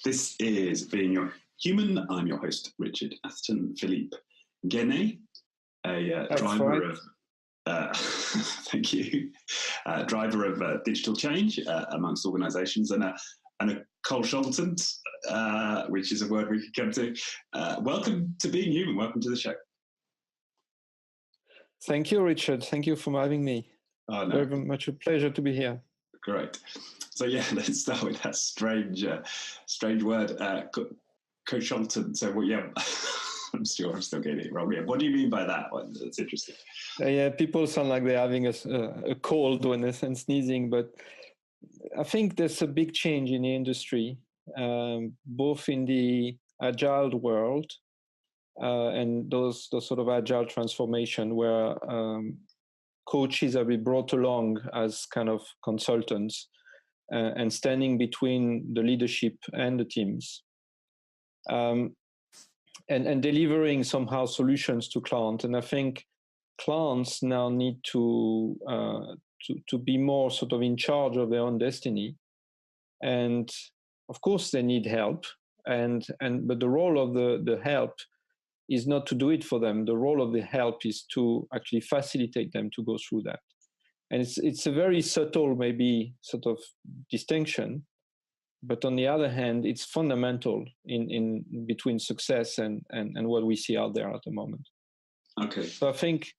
This is Being Your Human. I'm your host, Richard Atherton. Philippe Guenet, a driver of thank you, driver of digital change amongst organisations, and a coachultant, which is a word we could come to. Welcome to Being Human. Welcome to the show. Thank you, Richard. Thank you for having me. Oh, no. Very much a pleasure to be here. Great. So yeah, let's start with that strange word, coachultant. So well, yeah, I'm sure I'm still getting it wrong here. What do you mean by that one? That's interesting. Yeah, people sound like they're having a cold when they're sneezing, but I think there's a big change in the industry, both in the agile world and those sort of agile transformation where coaches are being brought along as kind of consultants and standing between the leadership and the teams, and delivering somehow solutions to clients. And I think clients now need to be more sort of in charge of their own destiny, and of course they need help. But the role of the help is not to do it for them. The role of the help is to actually facilitate them to go through that. And it's a very subtle, maybe, sort of distinction. But on the other hand, it's fundamental in between success and what we see out there at the moment. Okay. So I think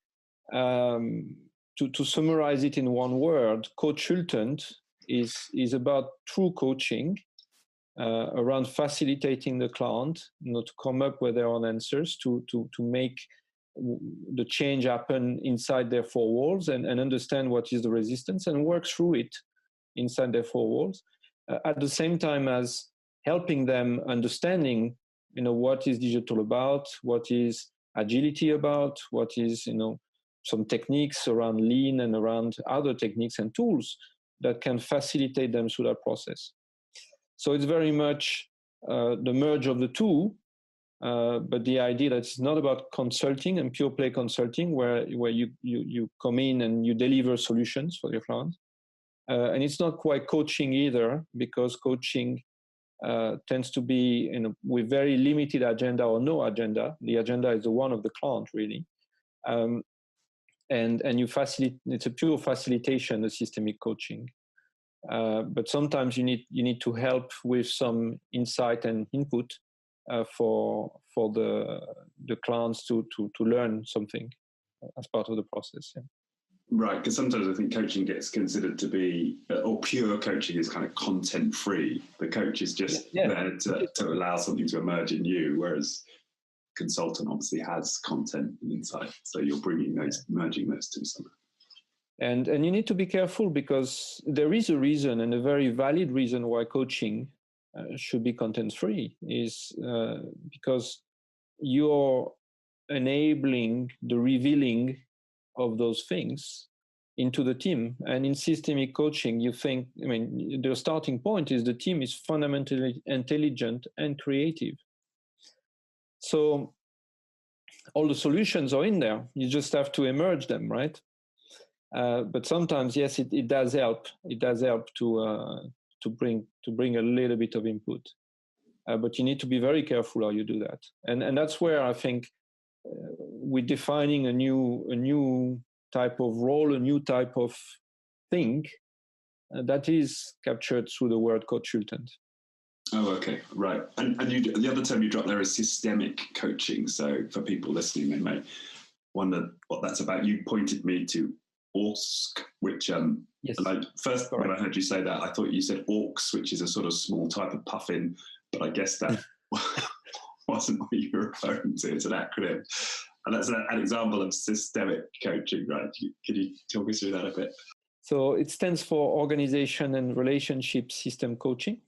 to summarize it in one word, coachultant is about true coaching around facilitating the client, to come up with their own answers, to make the change happen inside their four walls and understand what is the resistance and work through it inside their four walls, at the same time as helping them understanding, what is digital about, what is agility about, what is, some techniques around lean and around other techniques and tools that can facilitate them through that process. So it's very much the merge of the two, but the idea that it's not about consulting and pure play consulting where you come in and you deliver solutions for your clients. And it's not quite coaching either, because coaching tends to be with very limited agenda or no agenda. The agenda is the one of the client, really. And you facilitate, it's a pure facilitation, the systemic coaching. But sometimes you need to help with some insight and input for the clients to learn something as part of the process. Yeah. Right, because sometimes I think coaching gets considered to be, or pure coaching is kind of content free. The coach is just there to allow something to emerge in you, whereas consultant obviously has content and insight. So you're merging those two somehow. And you need to be careful, because there is a reason, and a very valid reason, why coaching should be content-free, is because you're enabling the revealing of those things into the team. And in systemic coaching, the starting point is the team is fundamentally intelligent and creative. So all the solutions are in there. You just have to emerge them, right? But sometimes, yes, it does help. It does help to bring a little bit of input. But you need to be very careful how you do that. And that's where I think we're defining a new type of role, a new type of thing that is captured through the word coachultant. Oh, okay, right. And the other term you dropped there is systemic coaching. So for people listening, they may wonder what that's about. You pointed me to ORSC, which yes. First when I heard you say that, I thought you said orcs, which is a sort of small type of puffin, but I guess that wasn't what you were referring to. It's an acronym, and that's an example of systemic coaching, right? Could you talk us through that a bit? So it stands for Organization and Relationship System Coaching.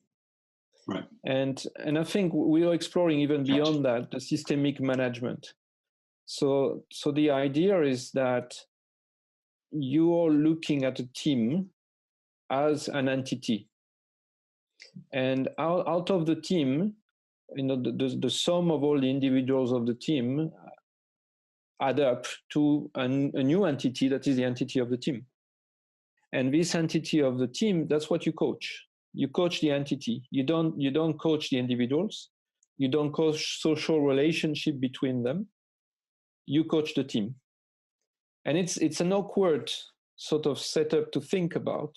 Right. And I think we are exploring even beyond that, the systemic management. So the idea is that you're looking at a team as an entity, and out of the team, the sum of all the individuals of the team add up to a new entity that is the entity of the team. And this entity of the team, that's what you coach. you coach the entity. You don't coach the individuals. You don't coach social relationship between them. You coach the team. And it's an awkward sort of setup to think about.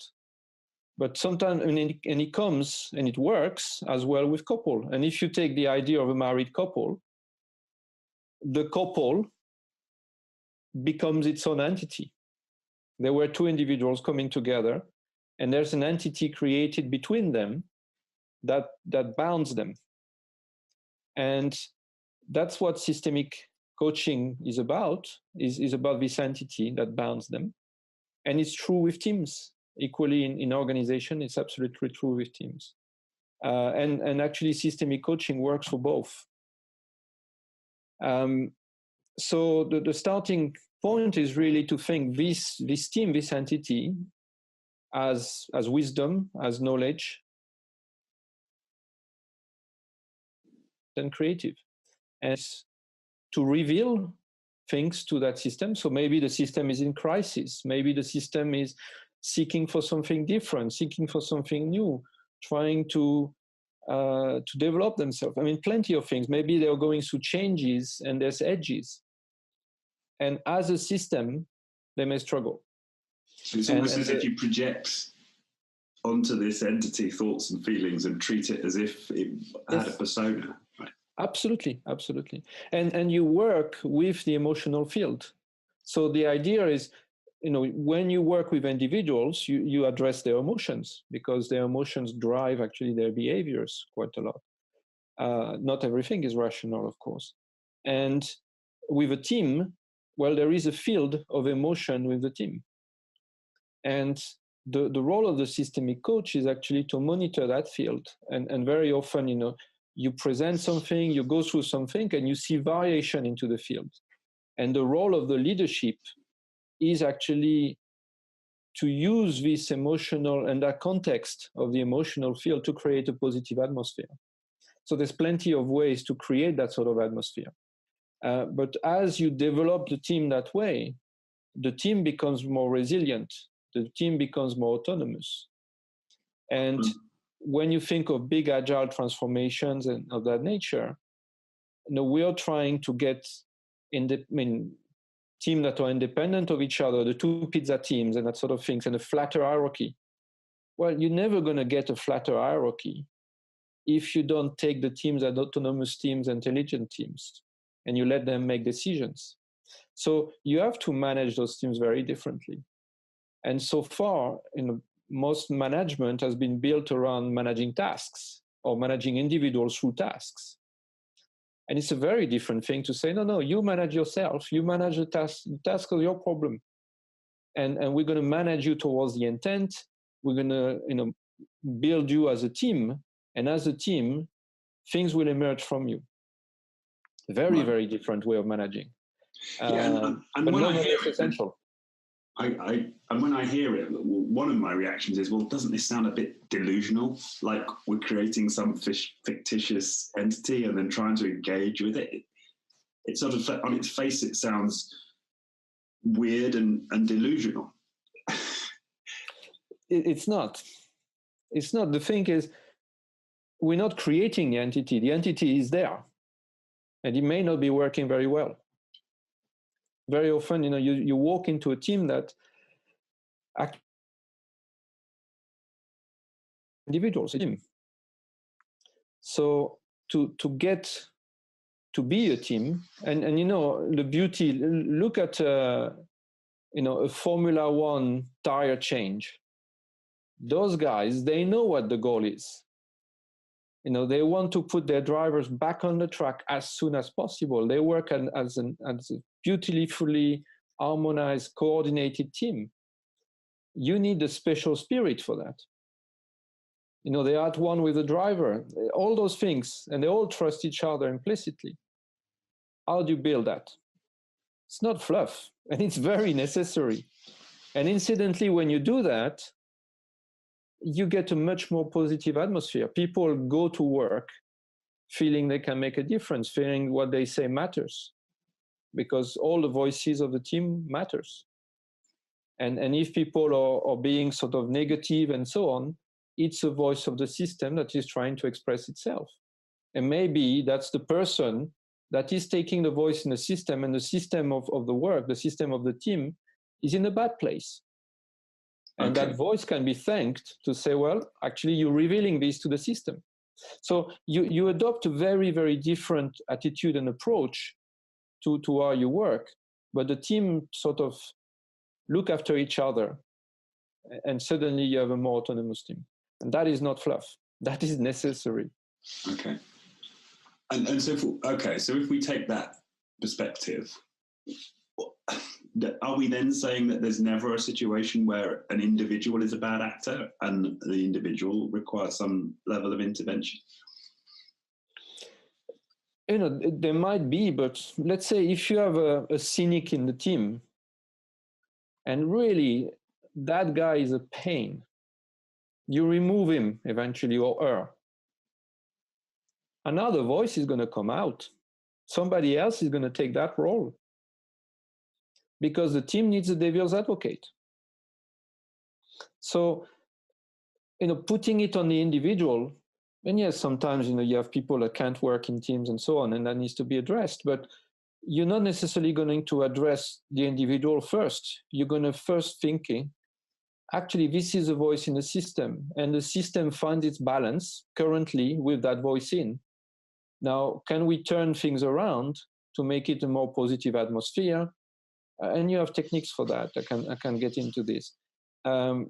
But sometimes, and it comes and it works as well with couple. And if you take the idea of a married couple, the couple becomes its own entity. There were two individuals coming together, and there's an entity created between them that bounds them. And that's what systemic coaching is about, is about this entity that bounds them. And it's true with teams. Equally in organization, it's absolutely true with teams. And actually systemic coaching works for both. So the starting point is really to think this team, this entity, as wisdom, as knowledge, and creative, and to reveal things to that system. So maybe the system is in crisis. Maybe the system is seeking for something different, seeking for something new, trying to develop themselves. I mean, plenty of things. Maybe they're going through changes and there's edges. And as a system, they may struggle. So it's almost as if you project onto this entity thoughts and feelings and treat it as if it had a persona. Right? Absolutely. And you work with the emotional field. So the idea is, when you work with individuals, you address their emotions, because their emotions drive actually their behaviors quite a lot. Not everything is rational, of course. And with a team, well, there is a field of emotion with the team. And the role of the systemic coach is actually to monitor that field. And very often, you present something, you go through something, and you see variation into the field. And the role of the leadership is actually to use this emotional and that context of the emotional field to create a positive atmosphere. So there's plenty of ways to create that sort of atmosphere. But as you develop the team that way, the team becomes more resilient. The team becomes more autonomous. And when you think of big agile transformations and of that nature, we are trying to get teams that are independent of each other, the two pizza teams and that sort of things, and a flatter hierarchy. Well, you're never going to get a flatter hierarchy if you don't take the teams as autonomous teams, intelligent teams, and you let them make decisions. So you have to manage those teams very differently. And so far, most management has been built around managing tasks or managing individuals through tasks. And it's a very different thing to say, no, you manage yourself, you manage the task of your problem. And we're going to manage you towards the intent. We're going to build you as a team. And as a team, things will emerge from you. Very, very different way of managing. And but when I hear it's essential. And when I hear it, one of my reactions is, well, doesn't this sound a bit delusional? Like we're creating some fictitious entity and then trying to engage with it. It sort of, on its face, it sounds weird and delusional. It's not. It's not. The thing is, we're not creating the entity. The entity is there. And it may not be working very well. Very often, you walk into a team that individuals. So to get to be a team, and the beauty. Look at a Formula One tire change. Those guys, they know what the goal is. They want to put their drivers back on the track as soon as possible. They work as a beautifully harmonized, coordinated team. You need a special spirit for that. They are at one with the driver, all those things, and they all trust each other implicitly. How do you build that? It's not fluff, and it's very necessary. And incidentally, when you do that, you get a much more positive atmosphere. People go to work feeling they can make a difference, feeling what they say matters, because all the voices of the team matters. And if people are being sort of negative and so on, it's a voice of the system that is trying to express itself. And maybe that's the person that is taking the voice in the system, and the system of the work, the system of the team is in a bad place. And that voice can be thanked to say, well, actually, you're revealing this to the system. So you adopt a very, very different attitude and approach to how you work, but the team sort of look after each other, and suddenly you have a more autonomous team. And that is not fluff. That is necessary. Okay. And so, if we take that perspective, are we then saying that there's never a situation where an individual is a bad actor and the individual requires some level of intervention? There might be, but let's say if you have a cynic in the team, and really that guy is a pain, you remove him eventually, or her. Another voice is going to come out. Somebody else is going to take that role, because the team needs a devil's advocate. So, putting it on the individual, and yes, sometimes, you have people that can't work in teams and so on, and that needs to be addressed, but you're not necessarily going to address the individual first. You're going to first thinking, actually, this is a voice in the system, and the system finds its balance currently with that voice in. Now, can we turn things around to make it a more positive atmosphere? And you have techniques for that. I can get into this. And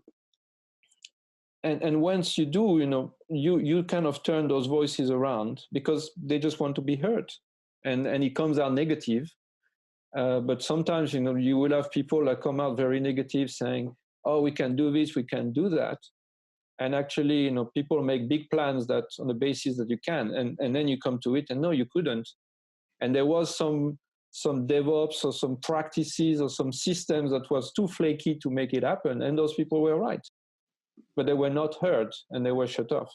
once you do, you kind of turn those voices around, because they just want to be heard, and it comes out negative. But sometimes, you will have people that come out very negative, saying, "Oh, we can do this, we can do that." And actually, people make big plans that on the basis that you can, and then you come to it and no, you couldn't. And there was some DevOps or some practices or some systems that was too flaky to make it happen, and those people were right, but they were not heard and they were shut off.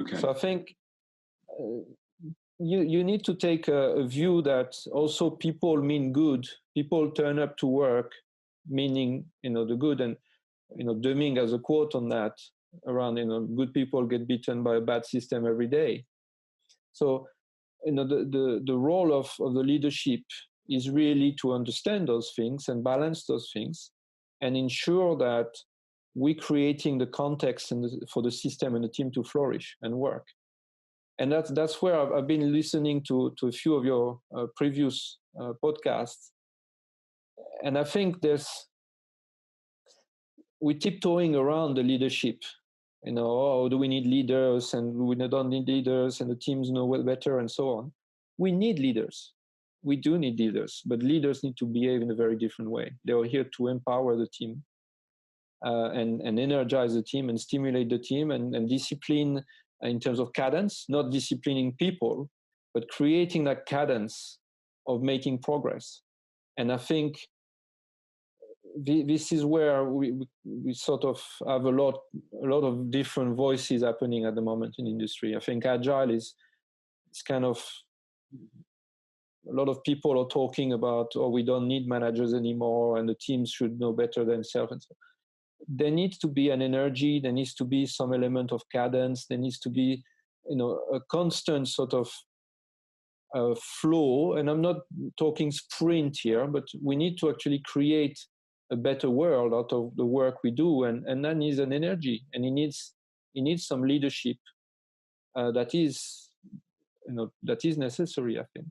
Okay. So I think you need to take a view that also people mean good. People turn up to work meaning the good, and Deming has a quote on that around, good people get beaten by a bad system every day. So, the role of the leadership is really to understand those things and balance those things, and ensure that we're creating the context for the system and the team to flourish and work. And that's where I've been listening to a few of your previous podcasts, and I think we're tiptoeing around the leadership. Do we need leaders, and we don't need leaders, and the teams know well better, and so on. We need leaders. We do need leaders, but leaders need to behave in a very different way. They are here to empower the team and energize the team and stimulate the team and discipline in terms of cadence, not disciplining people, but creating that cadence of making progress. And I think this is where we sort of have a lot of different voices happening at the moment in industry. I think Agile is kind of, a lot of people are talking about, we don't need managers anymore, and the teams should know better themselves. And so there needs to be an energy, there needs to be some element of cadence, there needs to be, a constant sort of flow. And I'm not talking sprint here, but we need to actually create a better world out of the work we do, and that needs an energy, and it needs some leadership that is necessary, I think.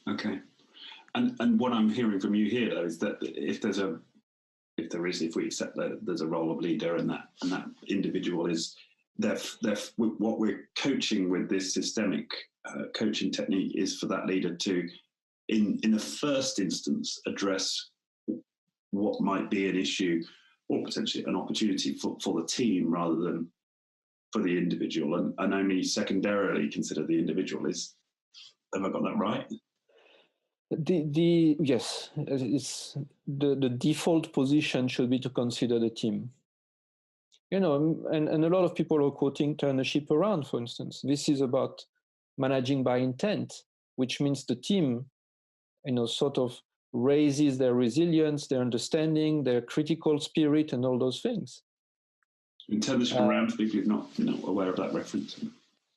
Okay, and what I'm hearing from you here, though, is that if we accept that there's a role of leader, and that individual is what we're coaching with this systemic coaching technique is for that leader to, in the first instance, address what might be an issue or potentially an opportunity for the team rather than for the individual, and only secondarily consider the individual. Have I got that right? Yes, it's the default position should be to consider the team. And a lot of people are quoting turn the ship around, for instance. This is about managing by intent, which means the team, sort of raises their resilience, their understanding, their critical spirit, and all those things. In terms of around for people who're not aware of that reference.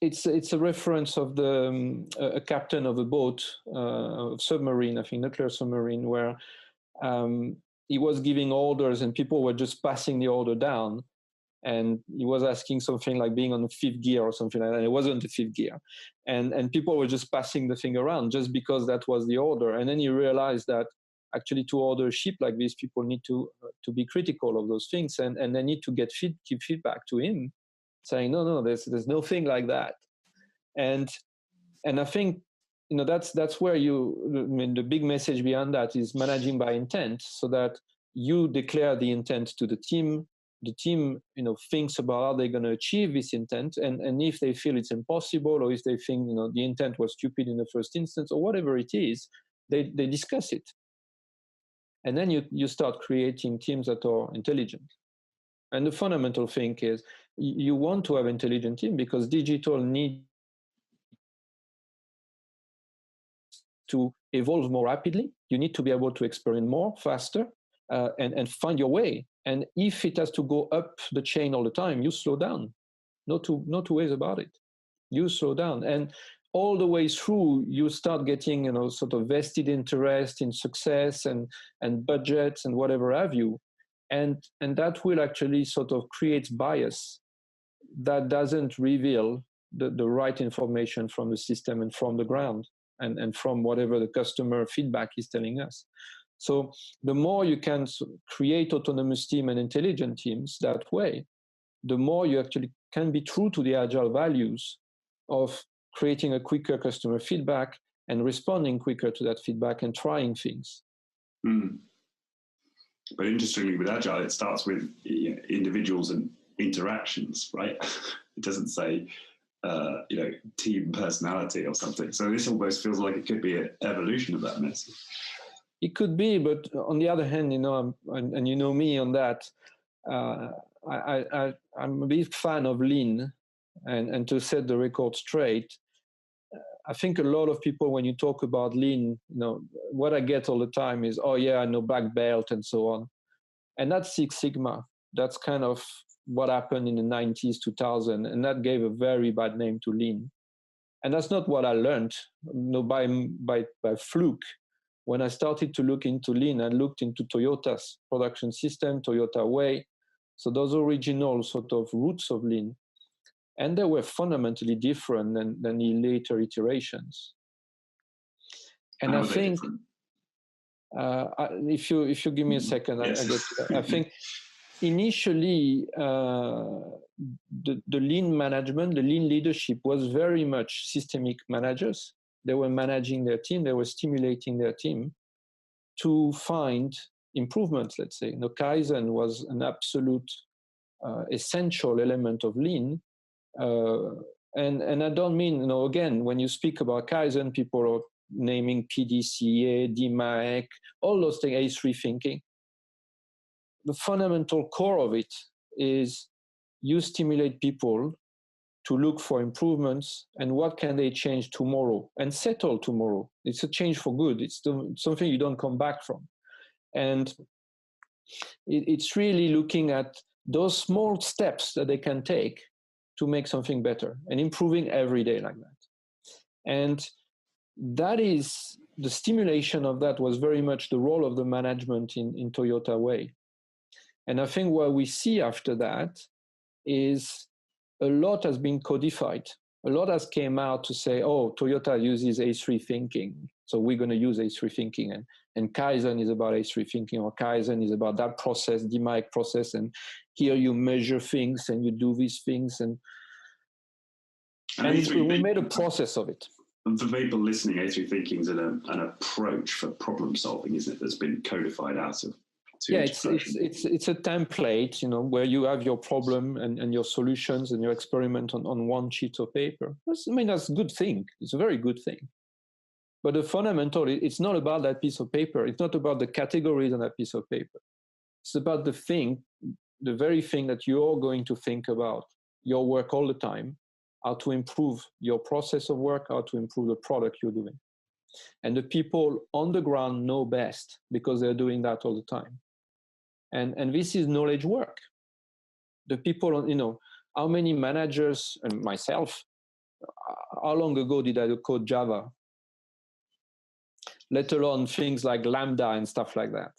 It's a reference of a captain of a boat, submarine, I think nuclear submarine, where he was giving orders and people were just passing the order down. And he was asking something like being on the fifth gear or something like that. It wasn't the fifth gear. And people were just passing the thing around just because that was the order. And then he realized that actually to order a ship like this, people need to be critical of those things. And they need to give feedback to him saying, no, there's no thing like that. And I think, that's where the big message behind that is managing by intent, so that you declare the intent to the team thinks about how they're going to achieve this intent, and if they feel it's impossible, or if they think the intent was stupid in the first instance, or whatever it is, they discuss it, and then you start creating teams that are intelligent. And the fundamental thing is you want to have intelligent team, because digital needs to evolve more rapidly. You need to be able to experiment more, faster, and find your way. And if it has to go up the chain all the time, you slow down. No two ways about it. You slow down. And all the way through, you start getting, sort of vested interest in success and budgets and whatever have you. And that will actually sort of create bias that doesn't reveal the right information from the system and from the ground and from whatever the customer feedback is telling us. So the more you can create autonomous team and intelligent teams that way, the more you actually can be true to the Agile values of creating a quicker customer feedback and responding quicker to that feedback and trying things. Mm. But interestingly, with Agile, it starts with individuals and interactions, right? It doesn't say, team personality or something. So this almost feels like it could be an evolution of that message. It could be, but on the other hand, and you know me on that, I'm a big fan of lean, and to set the record straight, I think a lot of people, when you talk about lean, what I get all the time is, oh yeah, I know black belt and so on. And that's Six Sigma. That's kind of what happened in the 90s, 2000, and that gave a very bad name to lean. And that's not what I learned, by fluke. When I started to look into lean, I looked into Toyota's production system, Toyota Way. So those original sort of roots of lean. And they were fundamentally different than the later iterations. And I think, if you give me a second, yes. I think initially the lean management, the lean leadership was very much systemic managers. They were managing their team, they were stimulating their team to find improvements, let's say. Kaizen was an absolute essential element of lean. And I don't mean, again, when you speak about Kaizen, people are naming PDCA, DMAEC, all those things, A3 thinking. The fundamental core of it is you stimulate people to look for improvements and what can they change tomorrow and settle tomorrow. It's a change for good. It's something you don't come back from. And it's really looking at those small steps that they can take to make something better and improving every day like that. And that is, the stimulation of that was very much the role of the management in Toyota Way. And I think what we see after that is a lot has been codified. A lot has came out to say, oh, Toyota uses A3 thinking, so we're going to use A3 thinking. And Kaizen is about A3 thinking, or Kaizen is about that process, DMAEC process, and here you measure things and you do these things. And we made a process of it. And for people listening, A3 thinking is an approach for problem solving, isn't it? That's been codified out of. Yeah, it's a template, where you have your problem and your solutions and your experiment on one sheet of paper. That's a good thing. It's a very good thing. But the fundamental, it's not about that piece of paper. It's not about the categories on that piece of paper. It's about the very thing that you're going to think about, your work all the time, how to improve your process of work, how to improve the product you're doing. And the people on the ground know best because they're doing that all the time. And this is knowledge work. The people, how many managers, and myself, how long ago did I code Java? Let alone things like Lambda and stuff like that.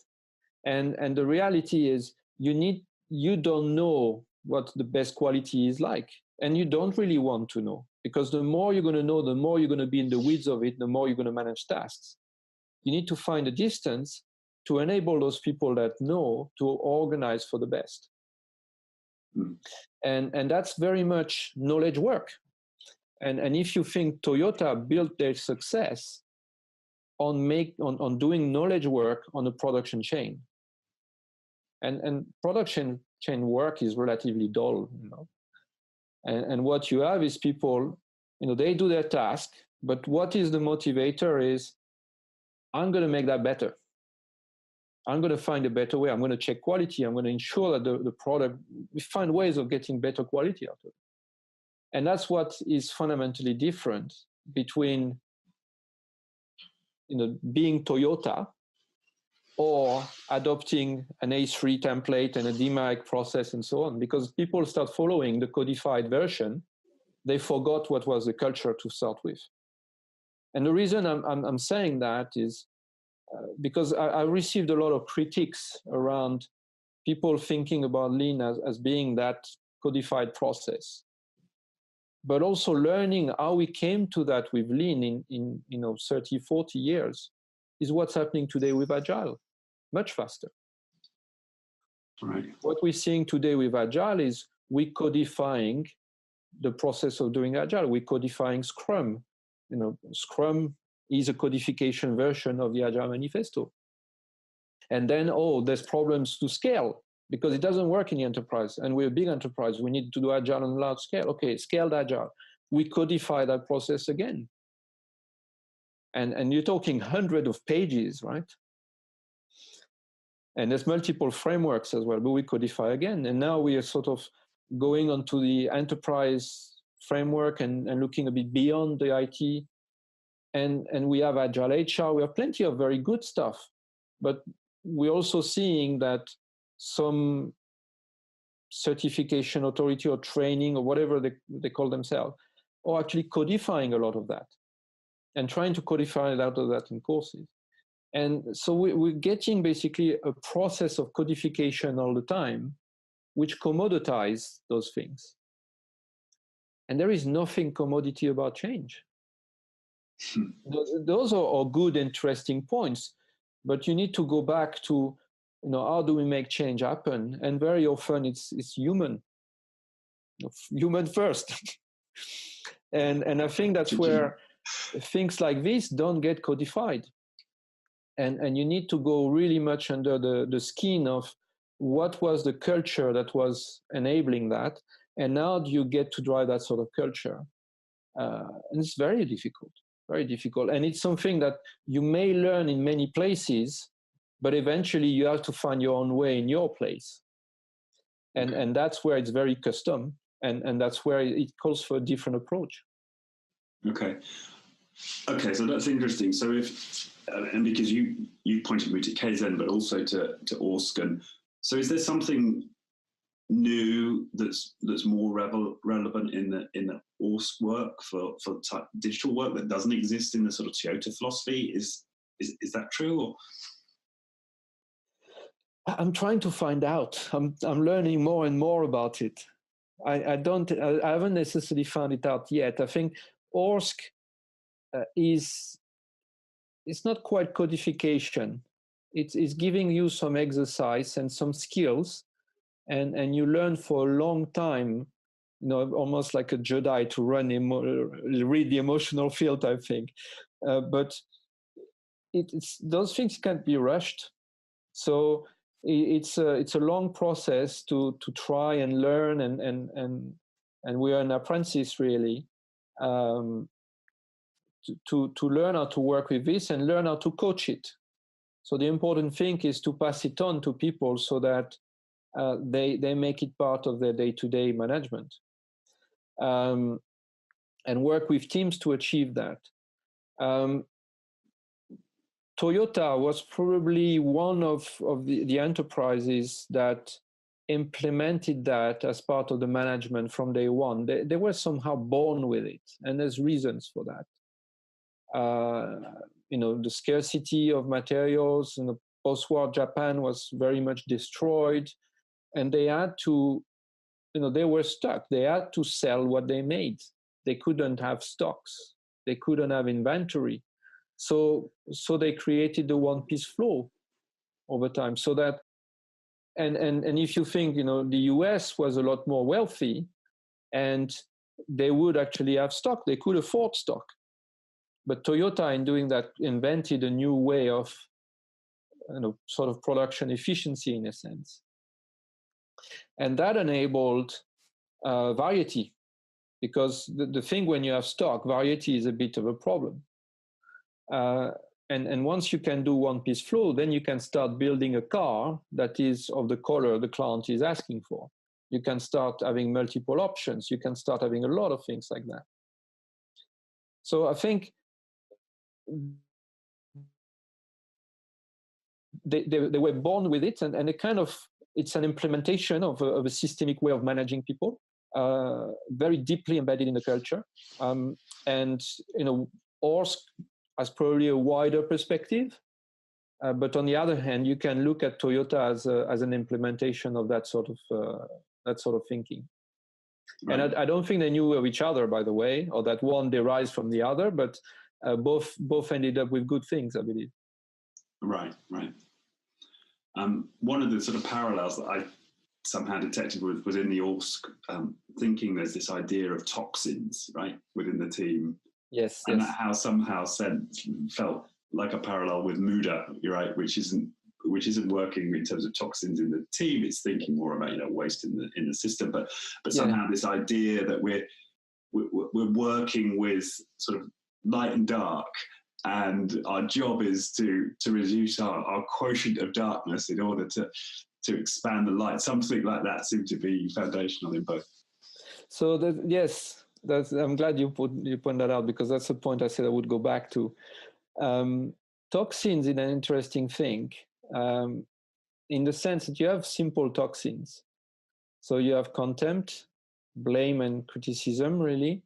And the reality is you don't know what the best quality is like. And you don't really want to know, because the more you're going to know, the more you're going to be in the weeds of it, the more you're going to manage tasks. You need to find a distance to enable those people that know to organize for the best. And that's very much knowledge work. And if you think Toyota built their success on doing knowledge work on a production chain, and production chain work is relatively dull, and what you have is people, they do their task, but what is the motivator is, I'm going to make that better. I'm going to find a better way. I'm going to check quality. I'm going to ensure that the product, we find ways of getting better quality out of it. And that's what is fundamentally different between, being Toyota or adopting an A3 template and a DMAIC process and so on. Because people start following the codified version, they forgot what was the culture to start with. And the reason I'm saying that is because I received a lot of critiques around people thinking about Lean as being that codified process, but also learning how we came to that with Lean in 30, 40 years is what's happening today with Agile, much faster. Right. What we're seeing today with Agile is we codifying the process of doing Agile. We're codifying Scrum. Scrum is a codification version of the Agile Manifesto. And then, there's problems to scale because it doesn't work in the enterprise. And we're a big enterprise. We need to do Agile on a large scale. Okay, scaled Agile. We codify that process again. And you're talking hundreds of pages, right? And there's multiple frameworks as well, but we codify again. And now we are sort of going onto the enterprise framework and looking a bit beyond the IT. And we have Agile HR. We have plenty of very good stuff. But we're also seeing that some certification authority or training or whatever they call themselves are actually codifying a lot of that and trying to codify it out of that in courses. And so we're getting basically a process of codification all the time, which commoditize those things. And there is nothing commodity about change. Those are good, interesting points, but you need to go back to, how do we make change happen? And very often it's human, human first. and I think that's where things like this don't get codified. And you need to go really much under the skin of what was the culture that was enabling that, and how do you get to drive that sort of culture? And it's very difficult. Very difficult. And it's something that you may learn in many places, but eventually you have to find your own way in your place. And that's where it's very custom. And that's where it calls for a different approach. Okay, so that's interesting. So and because you pointed me to Kaizen, but also to Orsken. So is there something new that's more relevant in the Orsk work for digital work that doesn't exist in the sort of Toyota philosophy? Is that true? Or? I'm trying to find out. I'm learning more and more about it. I haven't necessarily found it out yet. I think Orsk it's not quite codification. It's giving you some exercise and some skills. And you learn for a long time, almost like a Jedi to read the emotional field, I think. But it's those things can't be rushed. So it's a long process to try and learn, and we are an apprentice really, to learn how to work with this and learn how to coach it. So the important thing is to pass it on to people so that they make it part of their day-to-day management, and work with teams to achieve that. Toyota was probably one of the enterprises that implemented that as part of the management from day one. They were somehow born with it, and there's reasons for that. The scarcity of materials in the post-war Japan was very much destroyed, and they had to, they were stuck. They had to sell what they made. They couldn't have stocks. They couldn't have inventory. So they created the one-piece flow over time. So that, and if you think, the US was a lot more wealthy, and they would actually have stock. They could afford stock. But Toyota, in doing that, invented a new way of, sort of production efficiency in a sense. And that enabled variety, because the thing when you have stock, variety is a bit of a problem. And once you can do one-piece flow, then you can start building a car that is of the color the client is asking for. You can start having multiple options. You can start having a lot of things like that. So I think they were born with it, and it's an implementation of a systemic way of managing people, very deeply embedded in the culture. And Orsk has probably a wider perspective, but on the other hand, you can look at Toyota as an implementation of that sort of thinking. Right. And I don't think they knew of each other, by the way, or that one derives from the other, but both ended up with good things, I believe. Right. One of the sort of parallels that I somehow detected was in the Orsk thinking. There's this idea of toxins, right, within the team. Yes. And that how somehow felt like a parallel with Muda, right, which isn't working in terms of toxins in the team. It's thinking more about waste in the system, but somehow this idea that we're working with sort of light and dark, and our job is to reduce our quotient of darkness in order to expand the light. Something like that seemed to be foundational in both. So yes. I'm glad you point that out, because that's the point I said I would go back to. Toxins is an interesting thing, in the sense that you have simple toxins. So you have contempt, blame and criticism, really,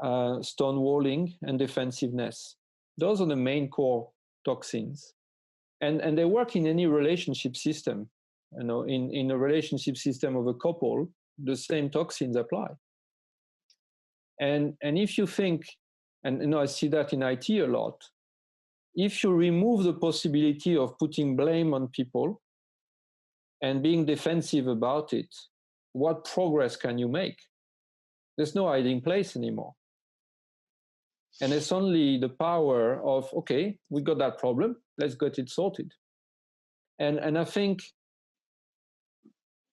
stonewalling and defensiveness. Those are the main core toxins. And they work in any relationship system. In a relationship system of a couple, the same toxins apply. And if you think, and I see that in IT a lot, if you remove the possibility of putting blame on people and being defensive about it, what progress can you make? There's no hiding place anymore. And it's only the power of, okay, we got that problem, let's get it sorted. And I think,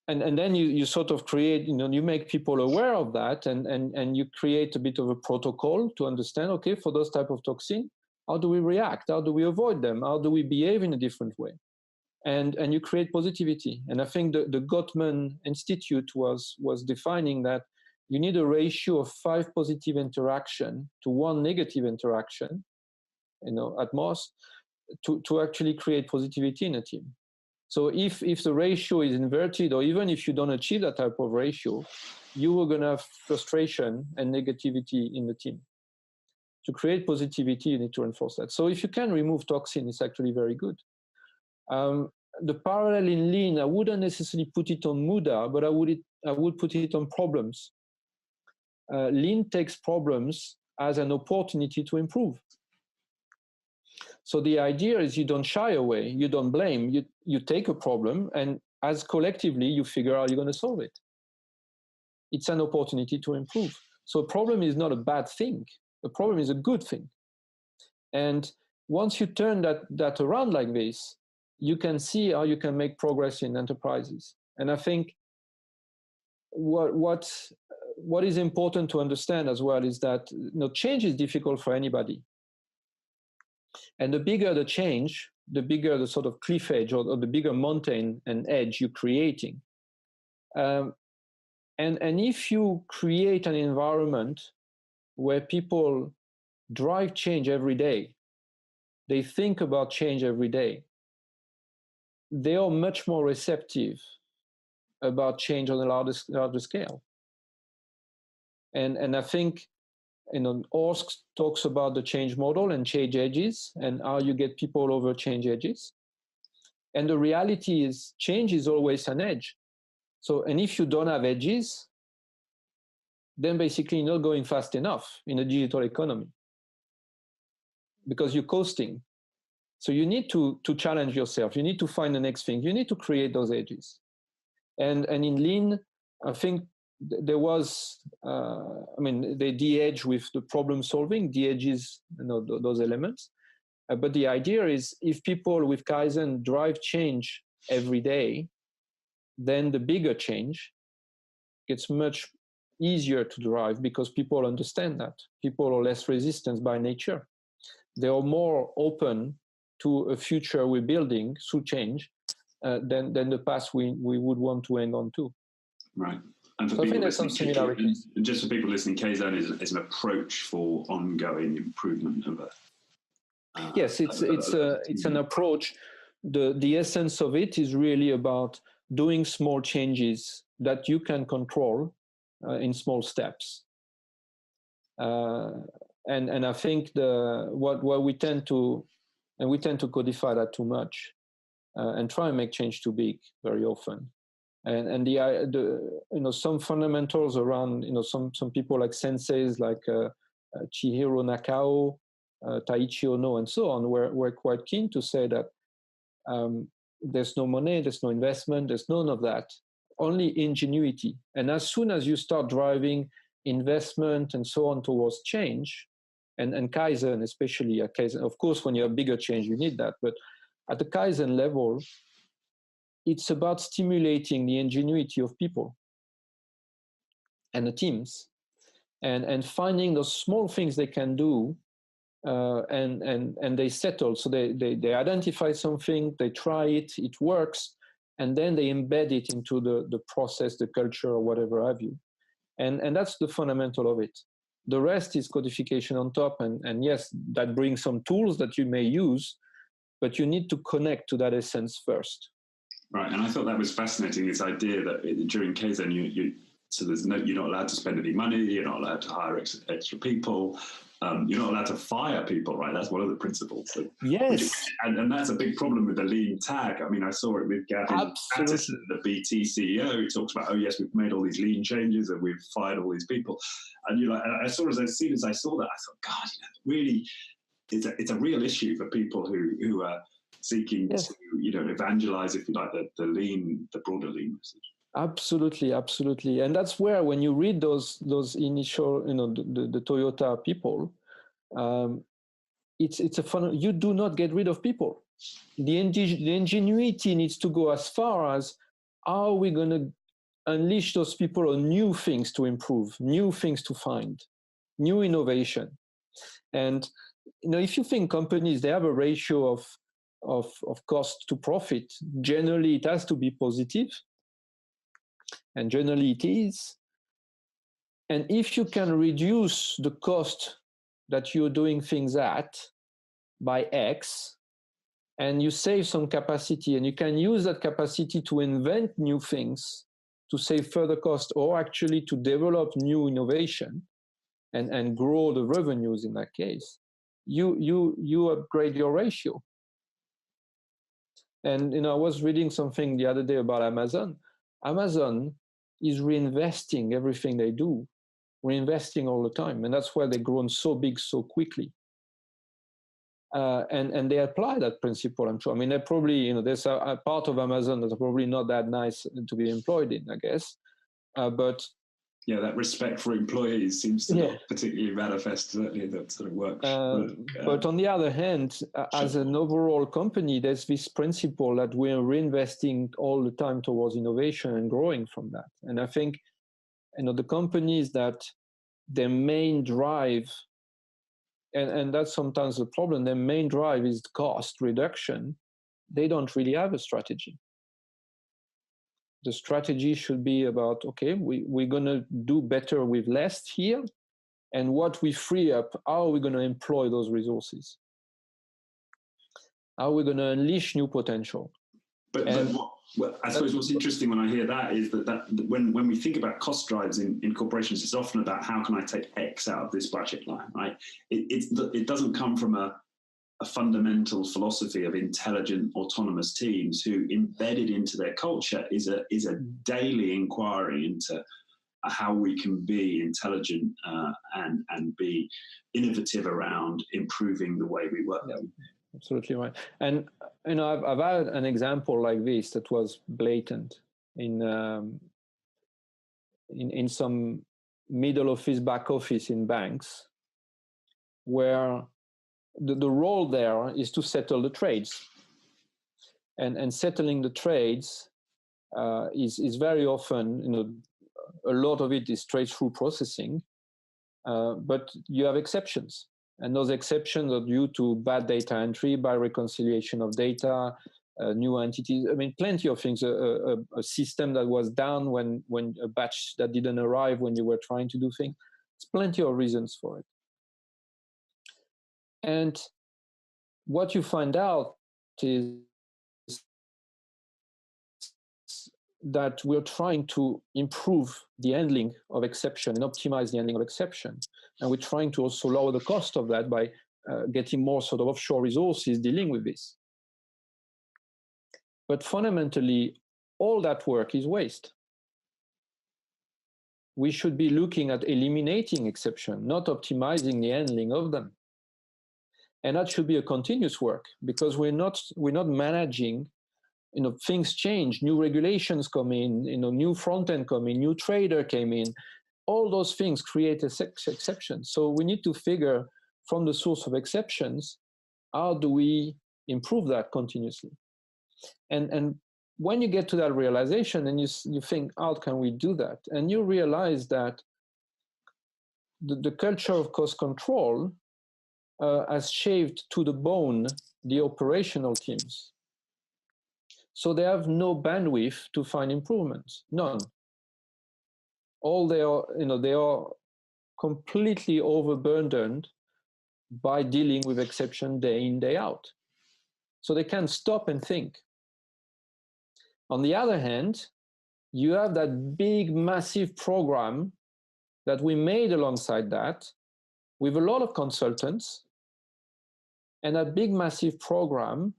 and then you sort of create, you make people aware of that, and you create a bit of a protocol to understand, okay, for those type of toxin, how do we react? How do we avoid them? How do we behave in a different way? And you create positivity. And I think the Gottman Institute was defining that you need a ratio of 5 positive interaction to 1 negative interaction, at most, to actually create positivity in a team. So if the ratio is inverted, or even if you don't achieve that type of ratio, you are going to have frustration and negativity in the team. To create positivity, you need to reinforce that. So if you can remove toxin, it's actually very good. The parallel in Lean, I wouldn't necessarily put it on Muda, but I would put it on problems. Lean takes problems as an opportunity to improve. So the idea is you don't shy away, you don't blame, you take a problem, and as collectively you figure out you're going to solve it. It's an opportunity to improve. So a problem is not a bad thing. A problem is a good thing. And once you turn that around like this, you can see how you can make progress in enterprises. And I think what is important to understand as well is that change is difficult for anybody. And the bigger the change, the bigger the sort of cliff edge or the bigger mountain and edge you're creating. And if you create an environment where people drive change every day, they think about change every day, they are much more receptive about change on a larger scale. And I think, ORSC talks about the change model and change edges and how you get people over change edges. And the reality is change is always an edge. So, and if you don't have edges, then basically you're not going fast enough in a digital economy because you're coasting. So you need to challenge yourself. You need to find the next thing. You need to create those edges. And in Lean, I think there was, they de-edge with the problem solving, de-edges, those elements. But the idea is if people with Kaizen drive change every day, then the bigger change gets much easier to drive because people understand that. People are less resistant by nature. They are more open to a future we're building through change than the past we would want to hang on to. Right. And for so people I think there's some similarities. And just for people listening, Kaizen is an approach for ongoing improvement of a. Yes, it's an approach. The essence of it is really about doing small changes that you can control in small steps. And I think what we tend to codify that too much and try and make change too big very often. And some fundamentals around some people like senseis like Chihiro Nakao, Taiichi Ono, and so on were quite keen to say that there's no money, there's no investment, there's none of that, only ingenuity. And as soon as you start driving investment and so on towards change, and Kaizen especially, Kaizen, of course, when you have bigger change, you need that. But at the Kaizen level, it's about stimulating the ingenuity of people and the teams and finding those small things they can do and they settle. So they identify something, they try it, it works, and then they embed it into the process, the culture, or whatever have you. And that's the fundamental of it. The rest is codification on top. And yes, that brings some tools that you may use, but you need to connect to that essence first. Right. And I thought that was fascinating, this idea that during Kaizen, you're not allowed to spend any money, you're not allowed to hire extra people, you're not allowed to fire people, right? That's one of the principles. Yes. And that's a big problem with the lean tag. I mean, I saw it with Gavin Atherton, the BT CEO. He talks about, oh, yes, we've made all these lean changes and we've fired all these people. And as soon as I saw that, I thought, God, really, it's a real issue for people who are seeking to, evangelize, if you like, the broader lean message. Absolutely. And that's where, when you read those initial, the Toyota people, it's a fun. You do not get rid of people. The ingenuity needs to go as far as, how are we going to unleash those people on new things to improve, new things to find, new innovation. And if you think companies, they have a ratio of cost to profit, generally it has to be positive. And generally it is. And if you can reduce the cost that you're doing things at by X, and you save some capacity, and you can use that capacity to invent new things, to save further cost, or actually to develop new innovation and grow the revenues in that case, you upgrade your ratio. And I was reading something the other day about Amazon. Amazon is reinvesting everything they do, reinvesting all the time. And that's why they've grown so big so quickly. And they apply that principle, I'm sure. I mean, they're probably, there's a part of Amazon that's probably not that nice to be employed in, I guess. But yeah, that respect for employees seems to not particularly manifest, certainly, that sort of works. But on the other hand, as an overall company, there's this principle that we're reinvesting all the time towards innovation and growing from that. And I think, the companies that their main drive, and that's sometimes the problem, their main drive is cost reduction, they don't really have a strategy. The strategy should be about, okay, we're going to do better with less here, and what we free up, how are we going to employ those resources? How are we going to unleash new potential? But Well, I suppose what's interesting when I hear that is that when we think about cost drives in corporations, it's often about how can I take X out of this budget line, right? It doesn't come from a fundamental philosophy of intelligent, autonomous teams who, embedded into their culture, is a daily inquiry into how we can be intelligent and be innovative around improving the way we work. Yeah, absolutely right. And I've had an example like this that was blatant in some middle office, back office in banks, where the role there is to settle the trades, and settling the trades is very often, a lot of it is straight through processing, but you have exceptions, and those exceptions are due to bad data entry, by reconciliation of data, new entities. I mean, plenty of things. A system that was down when a batch that didn't arrive when you were trying to do things. There's plenty of reasons for it. And what you find out is that we're trying to improve the handling of exception and optimize the handling of exception. And we're trying to also lower the cost of that by getting more sort of offshore resources dealing with this. But fundamentally, all that work is waste. We should be looking at eliminating exception, not optimizing the handling of them. And that should be a continuous work, because we're not managing. Things change, new regulations come in, new front end come in, new trader came in. All those things create exceptions. So we need to figure from the source of exceptions, how do we improve that continuously? And when you get to that realization and you think, how can we do that? And you realize that the culture of cost control has shaved to the bone the operational teams. So they have no bandwidth to find improvements, none. All they are completely overburdened by dealing with exception day in, day out. So they can't stop and think. On the other hand, you have that big, massive program that we made alongside that with a lot of consultants. And that big, massive program,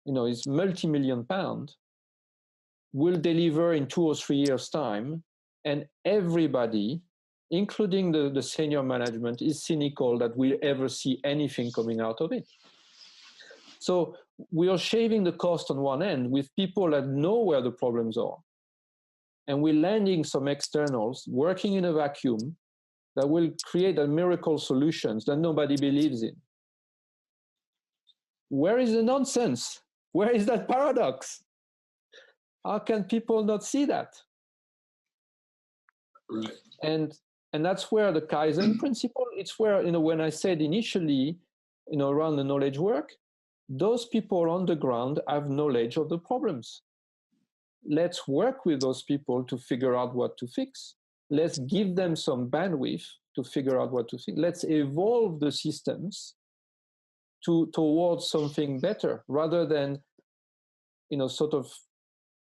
is multi-million pound, will deliver in 2 or 3 years' time. And everybody, including the senior management, is cynical that we'll ever see anything coming out of it. So we are shaving the cost on one end with people that know where the problems are. And we're landing some externals working in a vacuum that will create a miracle solutions that nobody believes in. Where is the nonsense? Where is that paradox? How can people not see that? Right. And that's where the Kaizen principle, it's where, when I said initially, around the knowledge work, those people on the ground have knowledge of the problems. Let's work with those people to figure out what to fix. Let's give them some bandwidth to figure out what to fix. Let's evolve the systems towards something better, rather than, sort of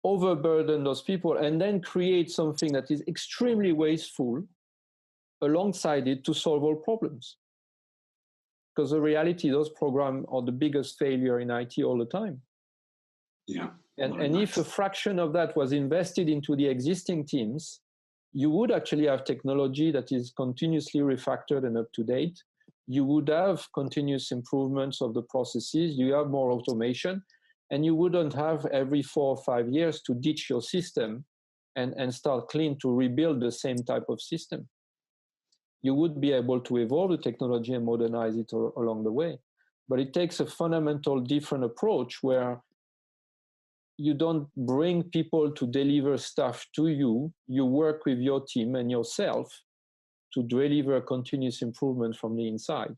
overburden those people and then create something that is extremely wasteful alongside it to solve all problems. Because the reality, those programs are the biggest failure in IT all the time. Yeah. And if a fraction of that was invested into the existing teams, you would actually have technology that is continuously refactored and up to date. You would have continuous improvements of the processes. You have more automation, and you wouldn't have every 4 or 5 years to ditch your system and start clean to rebuild the same type of system. You would be able to evolve the technology and modernize it along the way. But it takes a fundamental different approach where you don't bring people to deliver stuff to you. You work with your team and yourself to deliver continuous improvement from the inside.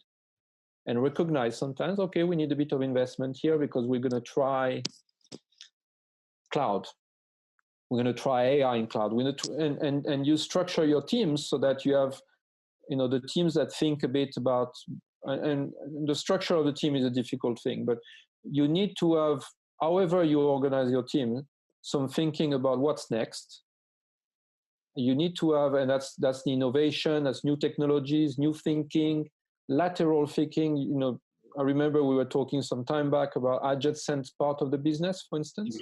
And recognize sometimes, okay, we need a bit of investment here because we're going to try cloud. We're going to try AI in cloud. And you structure your teams so that you have, the teams that think a bit about, and the structure of the team is a difficult thing, but you need to have, however you organize your team, some thinking about what's next. You need to have, and that's the innovation, that's new technologies, new thinking, lateral thinking. You know, I remember we were talking some time back about adjacent part of the business, for instance,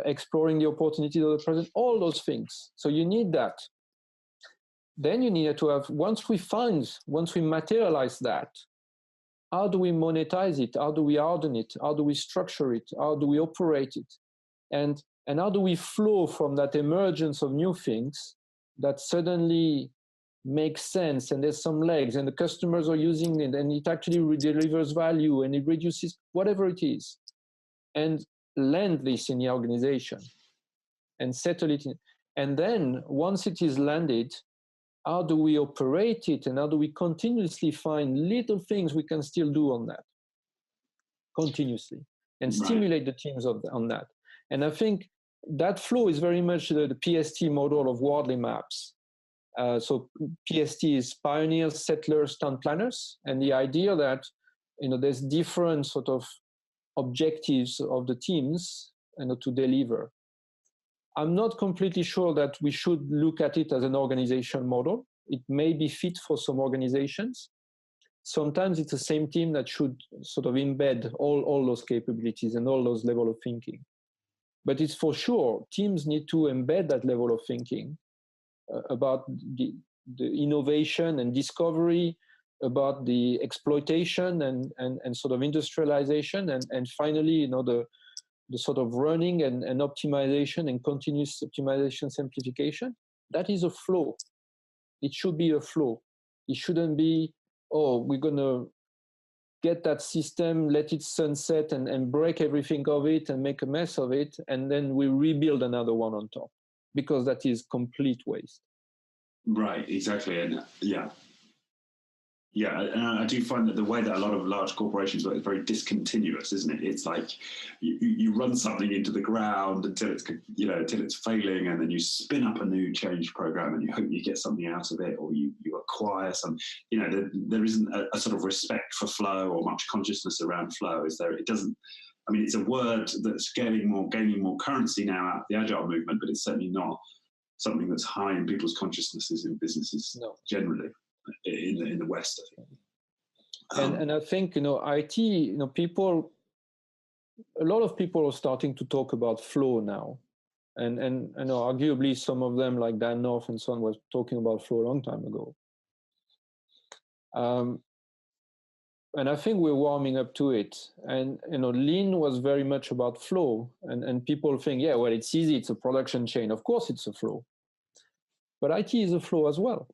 exploring the opportunities of the present, all those things. So you need that. Then you need to have, once we materialize that, how do we monetize it? How do we harden it? How do we structure it? How do we operate it? And how do we flow from that emergence of new things that suddenly makes sense and there's some legs and the customers are using it and it actually delivers value and it reduces whatever it is, and land this in the organization and settle it in. And then once it is landed, how do we operate it and how do we continuously find little things we can still do on that continuously and stimulate the teams on that. And I think that flow is very much the PST model of Wardley maps. So PST is pioneers, settlers, town planners, and the idea that, you know, there's different sort of objectives of the teams, you know, to deliver. I'm not completely sure that we should look at it as an organization model. It may be fit for some organizations. Sometimes it's the same team that should sort of embed all those capabilities and all those level of thinking. But it's for sure, teams need to embed that level of thinking about the innovation and discovery, about the exploitation and sort of industrialization, and finally, you know, the sort of running and optimization and continuous optimization simplification. That is a flow. It should be a flow. It shouldn't be, oh, we're going to get that system, let it sunset and break everything of it and make a mess of it, and then we rebuild another one on top, because that is complete waste. Right, exactly. And and I do find that the way that a lot of large corporations work is very discontinuous, isn't it? It's like you run something into the ground until it's failing, and then you spin up a new change program and you hope you get something out of it, or you acquire some. You know, there isn't a sort of respect for flow or much consciousness around flow, is there? It doesn't. I mean, it's a word that's gaining more currency now out of the Agile movement, but it's certainly not something that's high in people's consciousnesses in businesses generally. In the West, I think. And I think, you know, IT, you know, a lot of people are starting to talk about flow now. And you know, arguably some of them, like Dan North and so on, was talking about flow a long time ago. And I think we're warming up to it. And, you know, Lean was very much about flow. And people think, yeah, well, it's easy. It's a production chain. Of course it's a flow. But IT is a flow as well.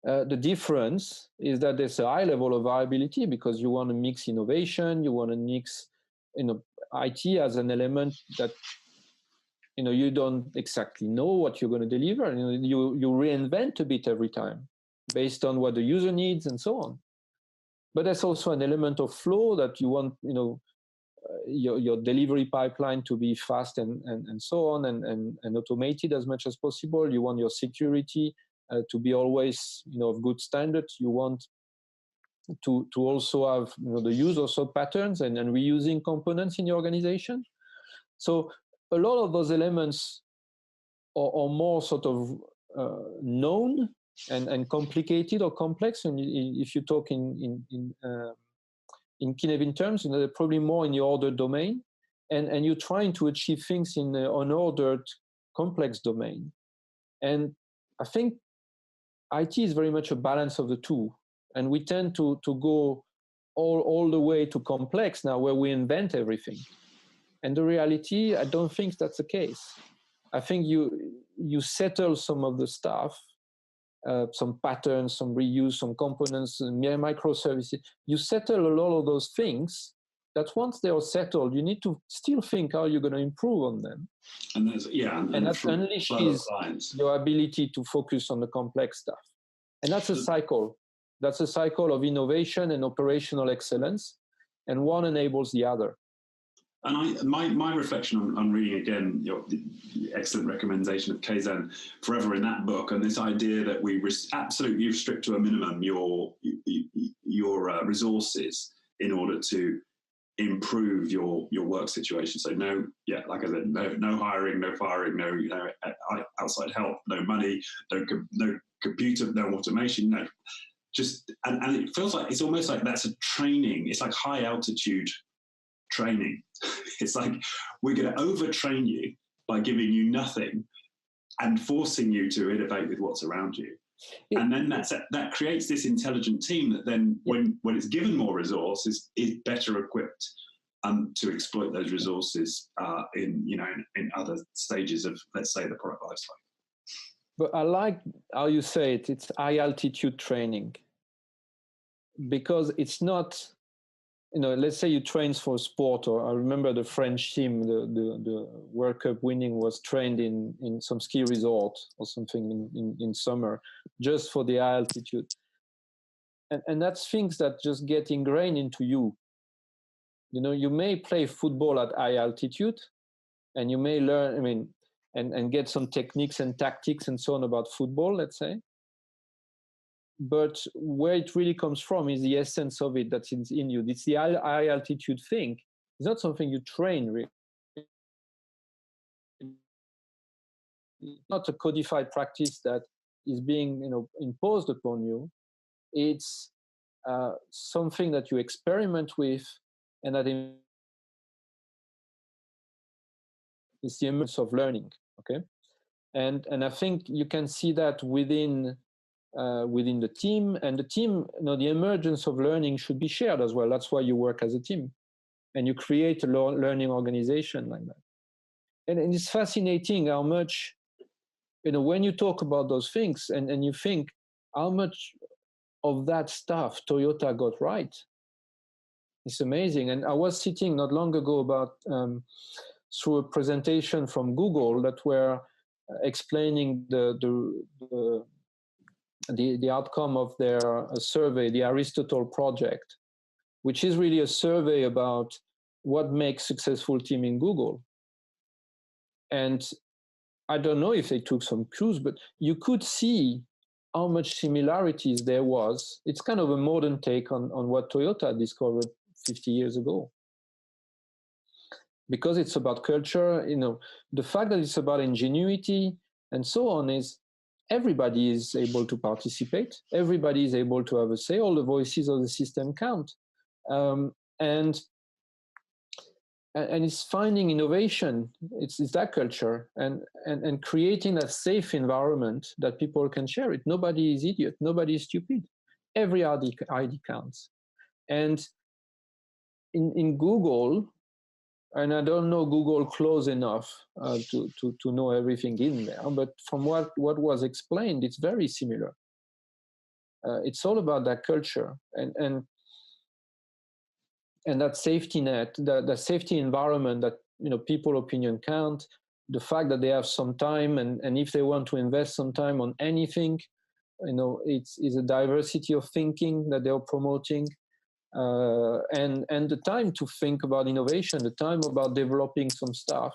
The difference is that there's a high level of variability because you want to mix innovation, you want to mix, you know, IT as an element that, you know, you don't exactly know what you're going to deliver. You reinvent a bit every time based on what the user needs and so on. But there's also an element of flow that you want, you know, your delivery pipeline to be fast and so on and automated as much as possible. You want your security to be always, you know, of good standards. You want to also have, you know, the use of sub patterns and reusing components in your organization. So a lot of those elements are more sort of known and complicated or complex. And if you talk in Kinevin terms, you know, they're probably more in the ordered domain, and you're trying to achieve things in an unordered, complex domain. And I think IT is very much a balance of the two, and we tend to go all the way to complex now, where we invent everything. And the reality, I don't think that's the case. I think you settle some of the stuff, some patterns, some reuse, some components, microservices. You settle a lot of those things that once they are settled, you need to still think how you're going to improve on them. And there's, and that unleashes your ability to focus on the complex stuff. And that's a cycle. That's a cycle of innovation and operational excellence, and one enables the other. And my reflection on reading again the excellent recommendation of Kaizen Forever in that book, and this idea that we absolutely restrict to a minimum your resources in order to improve your work situation. So no, yeah, like I said, no hiring, no firing, no outside help, no money, no computer, no automation, no. Just and it feels like it's almost like that's a training. It's like high altitude training. It's like we're going to overtrain you by giving you nothing and forcing you to innovate with what's around you. And then that creates this intelligent team that then, when it's given more resources, is better equipped to exploit those resources in other stages of, let's say, the product lifecycle. But I like how you say it. It's high altitude training, because it's not, let's say you train for sport, or I remember the French team, the World Cup winning was trained in some ski resort or something in summer, just for the high altitude. And that's things that just get ingrained into you. You may play football at high altitude, and you may learn, and get some techniques and tactics and so on about football, let's say. But where it really comes from is the essence of it that's in you. It's the high altitude thing. It's not something you train, really. It's not a codified practice that is being imposed upon you. It's something that you experiment with, and that is the emergence of learning. Okay, and I think you can see that within the team, and the team, the emergence of learning should be shared as well. That's why you work as a team, and you create a learning organization like that. And it's fascinating how much, when you talk about those things, and you think how much of that stuff Toyota got right. It's amazing. And I was sitting not long ago through a presentation from Google that were explaining the outcome of their survey, the Aristotle project, which is really a survey about what makes successful team in Google. And I don't know if they took some clues, but you could see how much similarities there was. It's kind of a modern take on what Toyota discovered 50 years ago. Because it's about culture, the fact that it's about ingenuity and so on is, everybody is able to participate. Everybody is able to have a say. All the voices of the system count. And it's finding innovation. It's that culture and creating a safe environment that people can share it. Nobody is idiot. Nobody is stupid. Every ID counts. And in Google, and I don't know Google close enough to know everything in there, but from what was explained, it's very similar. It's all about that culture and that safety net, the safety environment that people opinion count, the fact that they have some time, and if they want to invest some time on anything, it's a diversity of thinking that they're promoting. And the time to think about innovation, the time about developing some stuff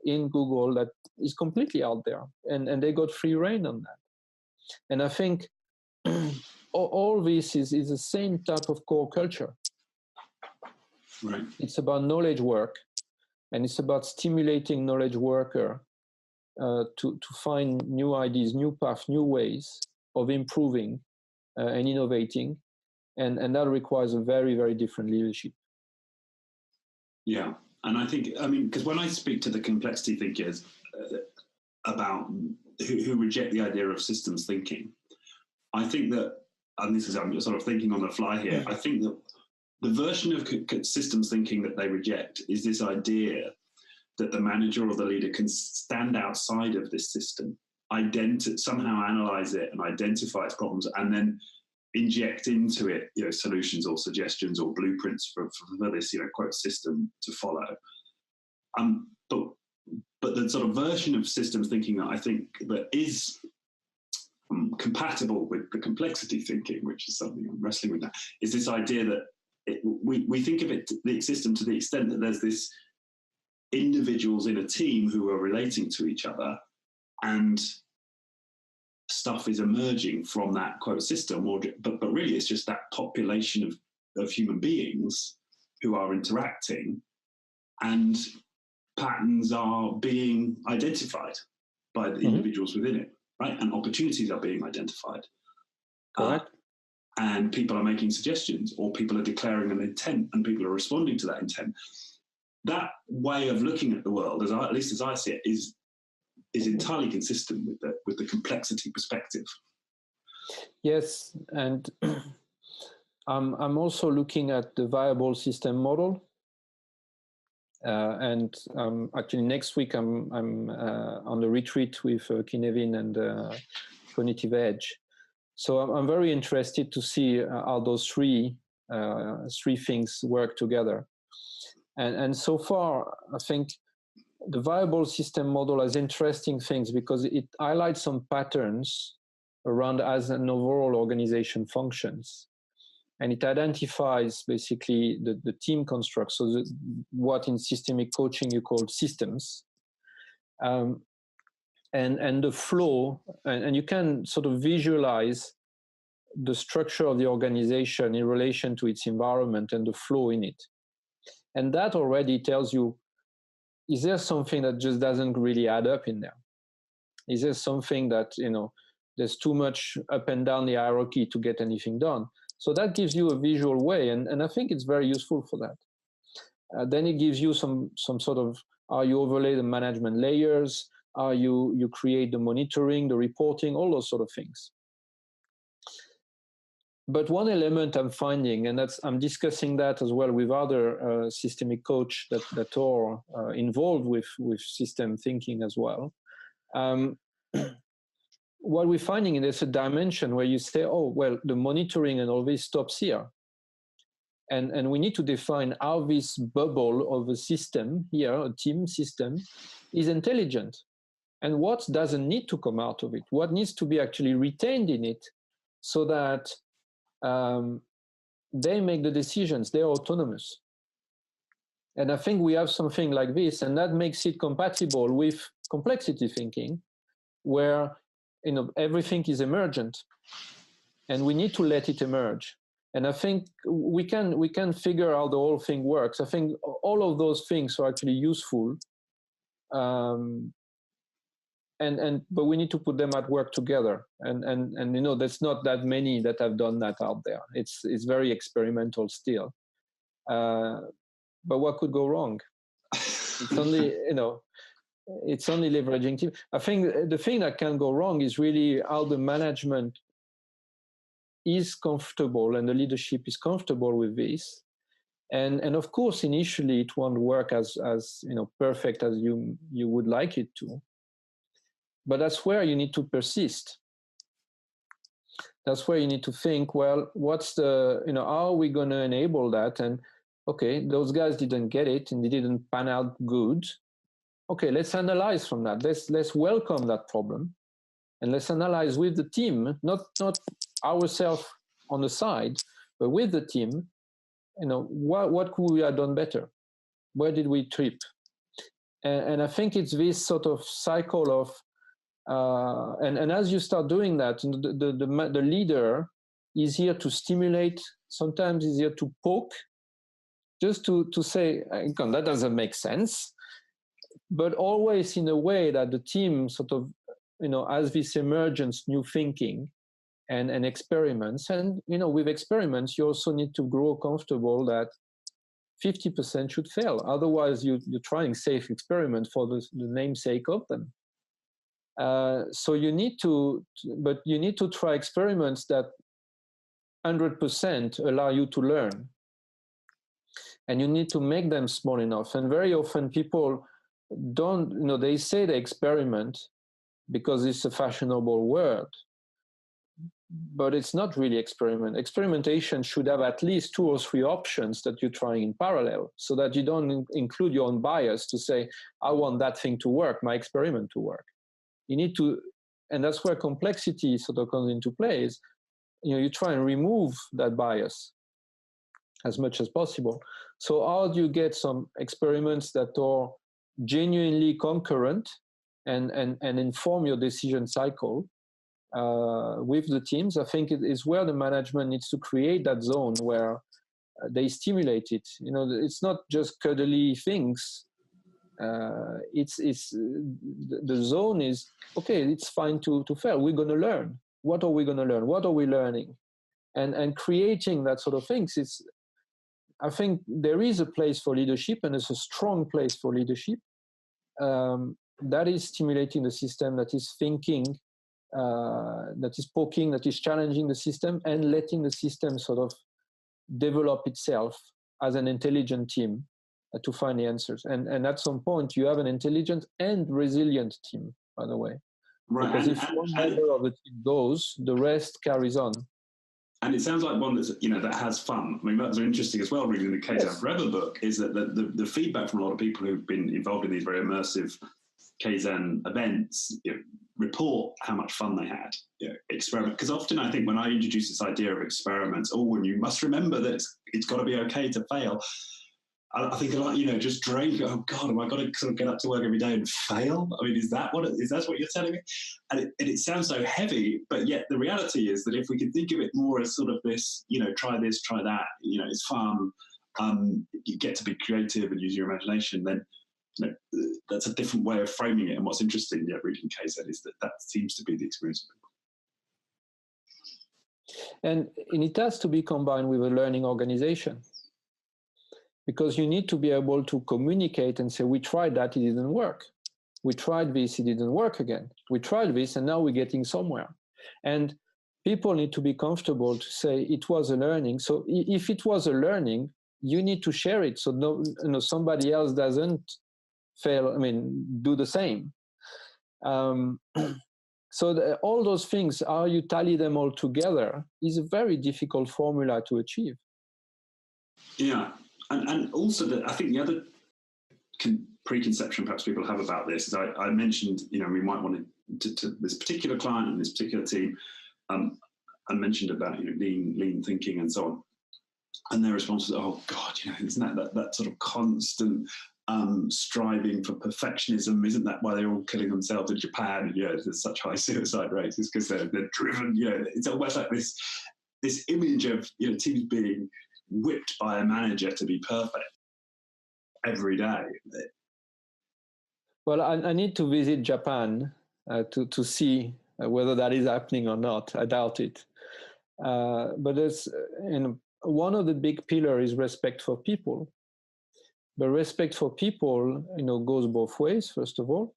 in Google that is completely out there, and they got free reign on that. And I think all this is the same type of core culture. Right. It's about knowledge work, and it's about stimulating knowledge worker to find new ideas, new paths, new ways of improving and innovating. And that requires a very, very different leadership. Yeah. And I think, because when I speak to the complexity thinkers about who reject the idea of systems thinking, I think that, and this is, I'm sort of thinking on the fly here, I think that the version of systems thinking that they reject is this idea that the manager or the leader can stand outside of this system, somehow analyze it and identify its problems, and then inject into it, solutions or suggestions or blueprints for this, quote, system to follow. But the sort of version of systems thinking that I think that is compatible with the complexity thinking, which is something I'm wrestling with now, is this idea that we think of it, the system, to the extent that there's this individuals in a team who are relating to each other, and stuff is emerging from that quote system, but really it's just that population of human beings who are interacting, and patterns are being identified by the individuals within it, right? And opportunities are being identified. Correct. And people are making suggestions, or people are declaring an intent, and people are responding to that intent. That way of looking at the world, at least as I see it, is entirely consistent with the complexity perspective. Yes, and I'm also looking at the viable system model. And actually next week I'm on the retreat with Kinevin and Cognitive Edge. So I'm very interested to see how those three things work together. And so far, I think the viable system model has interesting things because it highlights some patterns around as an overall organization functions. And it identifies basically the team construct, so what in systemic coaching you call systems, and the flow, and you can sort of visualize the structure of the organization in relation to its environment and the flow in it. And that already tells you, is there something that just doesn't really add up in there? Is there something that, there's too much up and down the hierarchy to get anything done? So that gives you a visual way, and I think it's very useful for that. Then it gives you some sort of, how you overlay the management layers, how you create the monitoring, the reporting, all those sort of things. But one element I'm finding, and I'm discussing that as well with other systemic coach that are involved with system thinking as well. What we're finding is there's a dimension where you say, oh, well, the monitoring and all this stops here. And we need to define how this bubble of a system here, a team system, is intelligent. And what doesn't need to come out of it? What needs to be actually retained in it so that they make the decisions, they're autonomous. And I think we have something like this, and that makes it compatible with complexity thinking, where everything is emergent, and we need to let it emerge. And I think we can figure out the whole thing works. I think all of those things are actually useful, but we need to put them at work together. And there's not that many that have done that out there. It's very experimental still. But what could go wrong? It's only it's only leveraging team. I think the thing that can go wrong is really how the management is comfortable and the leadership is comfortable with this. And of course, initially it won't work as perfect as you would like it to. But that's where you need to persist. That's where you need to think, well, what's how are we going to enable that? And okay, those guys didn't get it and they didn't pan out good. Okay, let's analyze from that. Let's welcome that problem, and let's analyze with the team, not ourselves on the side, but with the team. What could we have done better? Where did we trip? And I think it's this sort of cycle of, and as you start doing that, the leader is here to stimulate. Sometimes is here to poke, just to say, that doesn't make sense. But always in a way that the team sort of, has this emergence, new thinking and experiments. And, with experiments, you also need to grow comfortable that 50% should fail. Otherwise, you're trying safe experiments for the namesake of them. So you need to try experiments that 100% allow you to learn. And you need to make them small enough. And very often people don't, they say they experiment because it's a fashionable word, but it's not really experiment. Experimentation should have at least 2 or 3 options that you're trying in parallel, so that you don't include your own bias to say, I want that thing to work, my experiment to work. You need to, and that's where complexity sort of comes into play, is, you try and remove that bias as much as possible. So how do you get some experiments that are genuinely concurrent and inform your decision cycle with the teams? I think it is where the management needs to create that zone where they stimulate it. It's not just cuddly things. It's the zone is okay. It's fine to fail. We're going to learn. What are we going to learn? What are we learning? And creating that sort of things. I think there is a place for leadership, and it's a strong place for leadership. That is stimulating the system, that is thinking, that is poking, that is challenging the system, and letting the system sort of develop itself as an intelligent team to find the answers. And at some point, you have an intelligent and resilient team, by the way. Right. Because if one member of the team goes, the rest carries on. And it sounds like one that's, that has fun. I mean, that's interesting as well, reading the Kaizen Forever book, is that the feedback from a lot of people who've been involved in these very immersive Kaizen events report how much fun they had. Experiment. Because often I think when I introduce this idea of experiments, and you must remember that it's got to be okay to fail. I think a lot, just drain. Oh God, am I got to sort of get up to work every day and fail? I mean, is that what you're telling me? And it sounds so heavy, but yet the reality is that if we could think of it more as sort of this, try this, try that, it's fun. You get to be creative and use your imagination. Then that's a different way of framing it. And what's interesting, reading Kaizen, is that seems to be the experience of people. And it has to be combined with a learning organization. Because you need to be able to communicate and say, we tried that, it didn't work. We tried this, it didn't work again. We tried this, and now we're getting somewhere. And people need to be comfortable to say it was a learning. So if it was a learning, you need to share it so somebody else doesn't fail, do the same. So all those things, how you tally them all together, is a very difficult formula to achieve. Yeah. And also, I think the other preconception perhaps people have about this is I mentioned, we might want to this particular client and this particular team. I mentioned about lean thinking and so on, and their response was, "Oh God, isn't that sort of constant striving for perfectionism? Isn't that why they're all killing themselves in Japan? There's such high suicide rates. It's because they're driven. It's almost like this image of teams being whipped by a manager to be perfect every day." Well, I need to visit Japan to see whether that is happening or not. I doubt it. But there's, one of the big pillars is respect for people. But respect for people, goes both ways, first of all.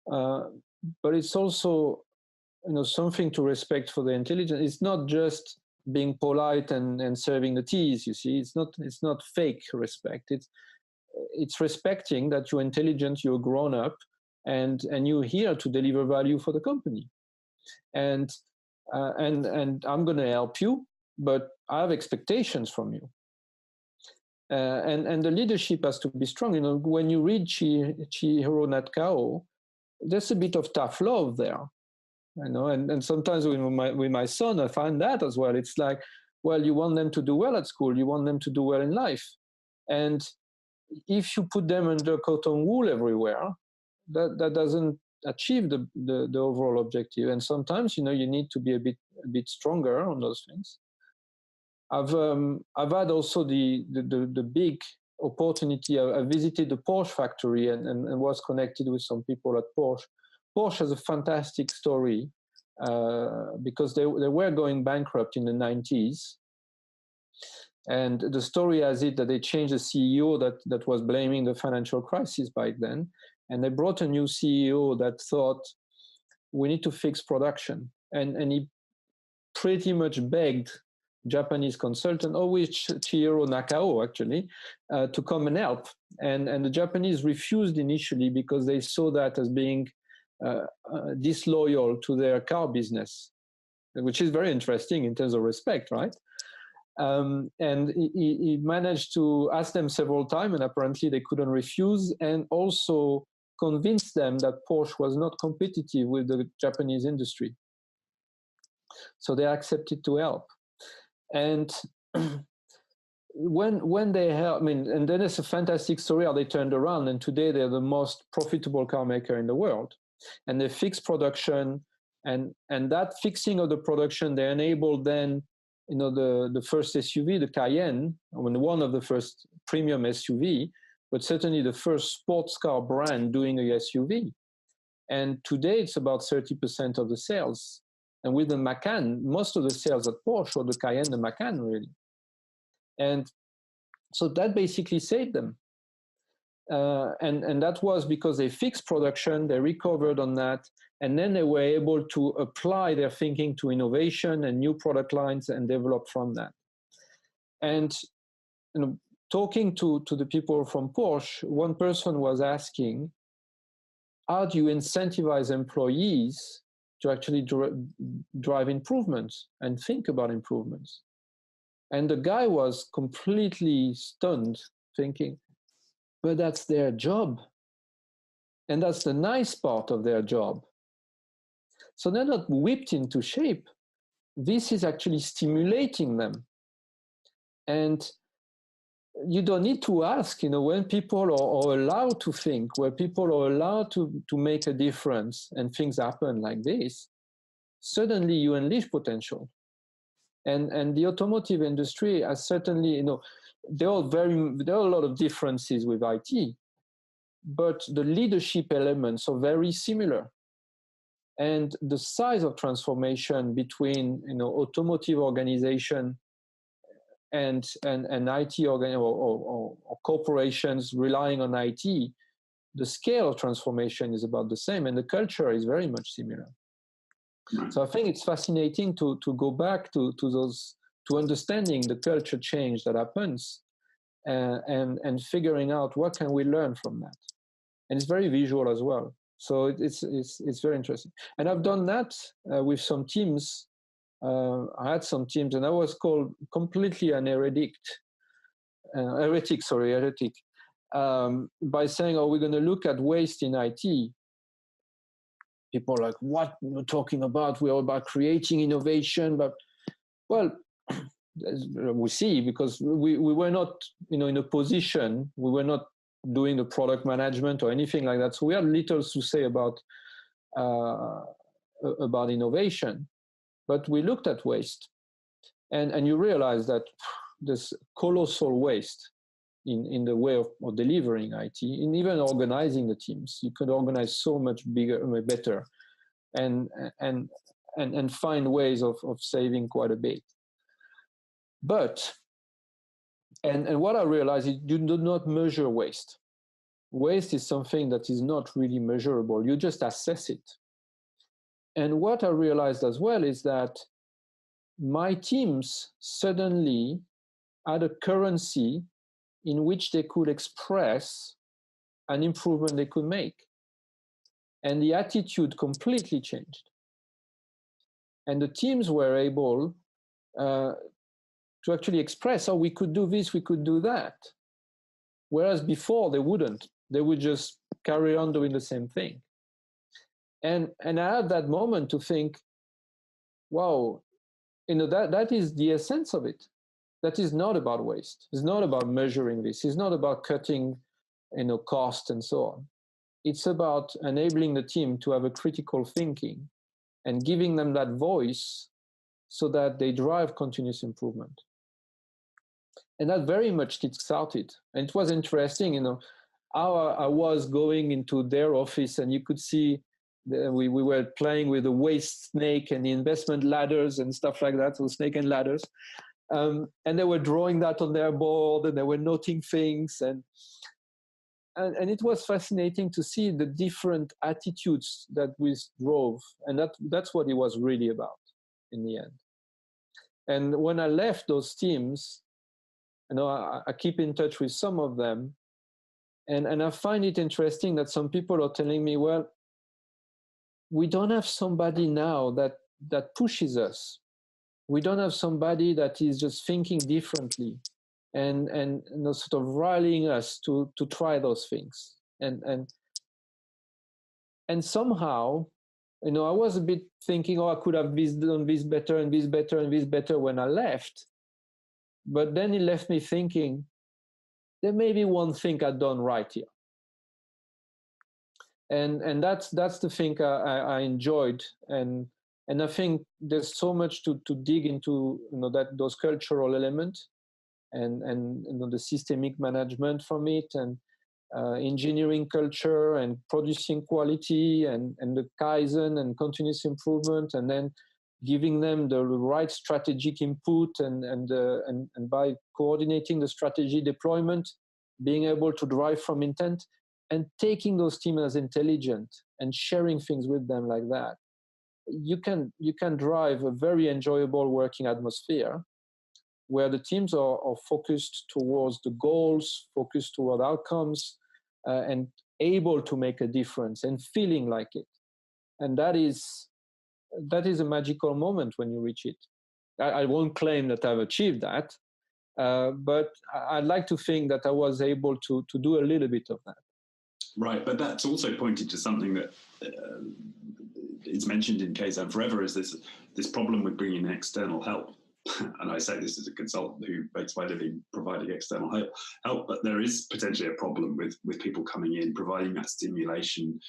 But it's also, something to respect for the intelligence. It's not just being polite and serving the teas, you see. It's not fake respect. It's respecting that you're intelligent, you're grown up, and you're here to deliver value for the company. And I'm going to help you, but I have expectations from you. And the leadership has to be strong. When you read Chihiro Nakao, there's a bit of tough love there. And sometimes with my son, I find that as well. It's like, well, you want them to do well at school, you want them to do well in life. And if you put them under cotton wool everywhere, that doesn't achieve the overall objective. And sometimes, you need to be a bit stronger on those things. I've had also the big opportunity. I visited the Porsche factory and was connected with some people at Porsche. Porsche has a fantastic story because they were going bankrupt in the 90s. And the story has it that they changed the CEO that was blaming the financial crisis back then. And they brought a new CEO that thought, we need to fix production. And he pretty much begged Japanese consultant, always Chihiro Nakao actually, to come and help. And the Japanese refused initially because they saw that as being disloyal to their car business, which is very interesting in terms of respect, right? And he managed to ask them several times, and apparently they couldn't refuse, and also convince them that Porsche was not competitive with the Japanese industry. So they accepted to help. And when they help, and then it's a fantastic story how they turned around, and today they're the most profitable car maker in the world. And they fix production, and that fixing of the production, they enabled then the first SUV, the Cayenne, one of the first premium SUV, but certainly the first sports car brand doing a SUV. And today it's about 30% of the sales. And with the Macan, most of the sales at Porsche or the Cayenne, the Macan really. And so that basically saved them. And that was because they fixed production, they recovered on that, and then they were able to apply their thinking to innovation and new product lines and develop from that. And talking to the people from Porsche, one person was asking, how do you incentivize employees to actually drive improvements and think about improvements? And the guy was completely stunned, thinking, but that's their job. And that's the nice part of their job. So they're not whipped into shape. This is actually stimulating them. And you don't need to ask, when people are allowed to think, where people are allowed to make a difference and things happen like this, suddenly you unleash potential. And the automotive industry has certainly, there are a lot of differences with IT, but the leadership elements are very similar. And the size of transformation between, automotive organization and IT or corporations relying on IT, the scale of transformation is about the same, and the culture is very much similar. So I think it's fascinating to go back to understanding the culture change that happens, and figuring out what can we learn from that. And it's very visual as well. So it's very interesting. And I've done that with some teams. I had some teams, and I was called completely an heretic, by saying, "Oh, we're going to look at waste in IT." People are like, "What are you talking about? We're about creating innovation." But, well, we see, because we were not, in a position, we were not doing the product management or anything like that. So we had little to say about innovation. But we looked at waste, and you realize that there's colossal waste in the way of delivering IT, and even organizing the teams. You could organize so much better, and find ways of saving quite a bit. But and what I realized is you do not measure waste. Waste is something that is not really measurable. You just assess it. And what I realized as well is that my teams suddenly had a currency in which they could express an improvement they could make. And the attitude completely changed. And the teams were able to actually express, we could do this, we could do that. Whereas before they wouldn't. They would just carry on doing the same thing. And I had that moment to think, wow, that is the essence of it. That is not about waste. It's not about measuring this. It's not about cutting, cost and so on. It's about enabling the team to have a critical thinking and giving them that voice so that they drive continuous improvement. And that very much kick-started. And it was interesting, how I was going into their office, and you could see we were playing with the waste snake and the investment ladders and stuff like that, so snake and ladders. And they were drawing that on their board, and they were noting things. And it was fascinating to see the different attitudes that we drove. And that's what it was really about in the end. And when I left those teams, I keep in touch with some of them. And I find it interesting that some people are telling me, well, we don't have somebody now that pushes us. We don't have somebody that is just thinking differently and sort of rallying us to try those things. And somehow, I was a bit thinking, I could have done this better and this better and this better when I left. But then it left me thinking, there may be one thing I've done right here. And that's the thing I enjoyed. And And I think there's so much to dig into, those cultural elements and the systemic management from it, and engineering culture and producing quality and the Kaizen and continuous improvement, and then giving them the right strategic input and by coordinating the strategy deployment, being able to drive from intent and taking those teams as intelligent and sharing things with them like that. You can drive a very enjoyable working atmosphere where the teams are focused towards the goals, focused toward outcomes, and able to make a difference and feeling like it. And that is a magical moment when you reach it. I won't claim that I've achieved that, but I'd like to think that I was able to do a little bit of that. Right, but that's also pointed to something that is mentioned in Kaizen Forever, is this problem with bringing in external help. And I say this as a consultant who makes my living providing external help, but there is potentially a problem with people coming in, providing that stimulation,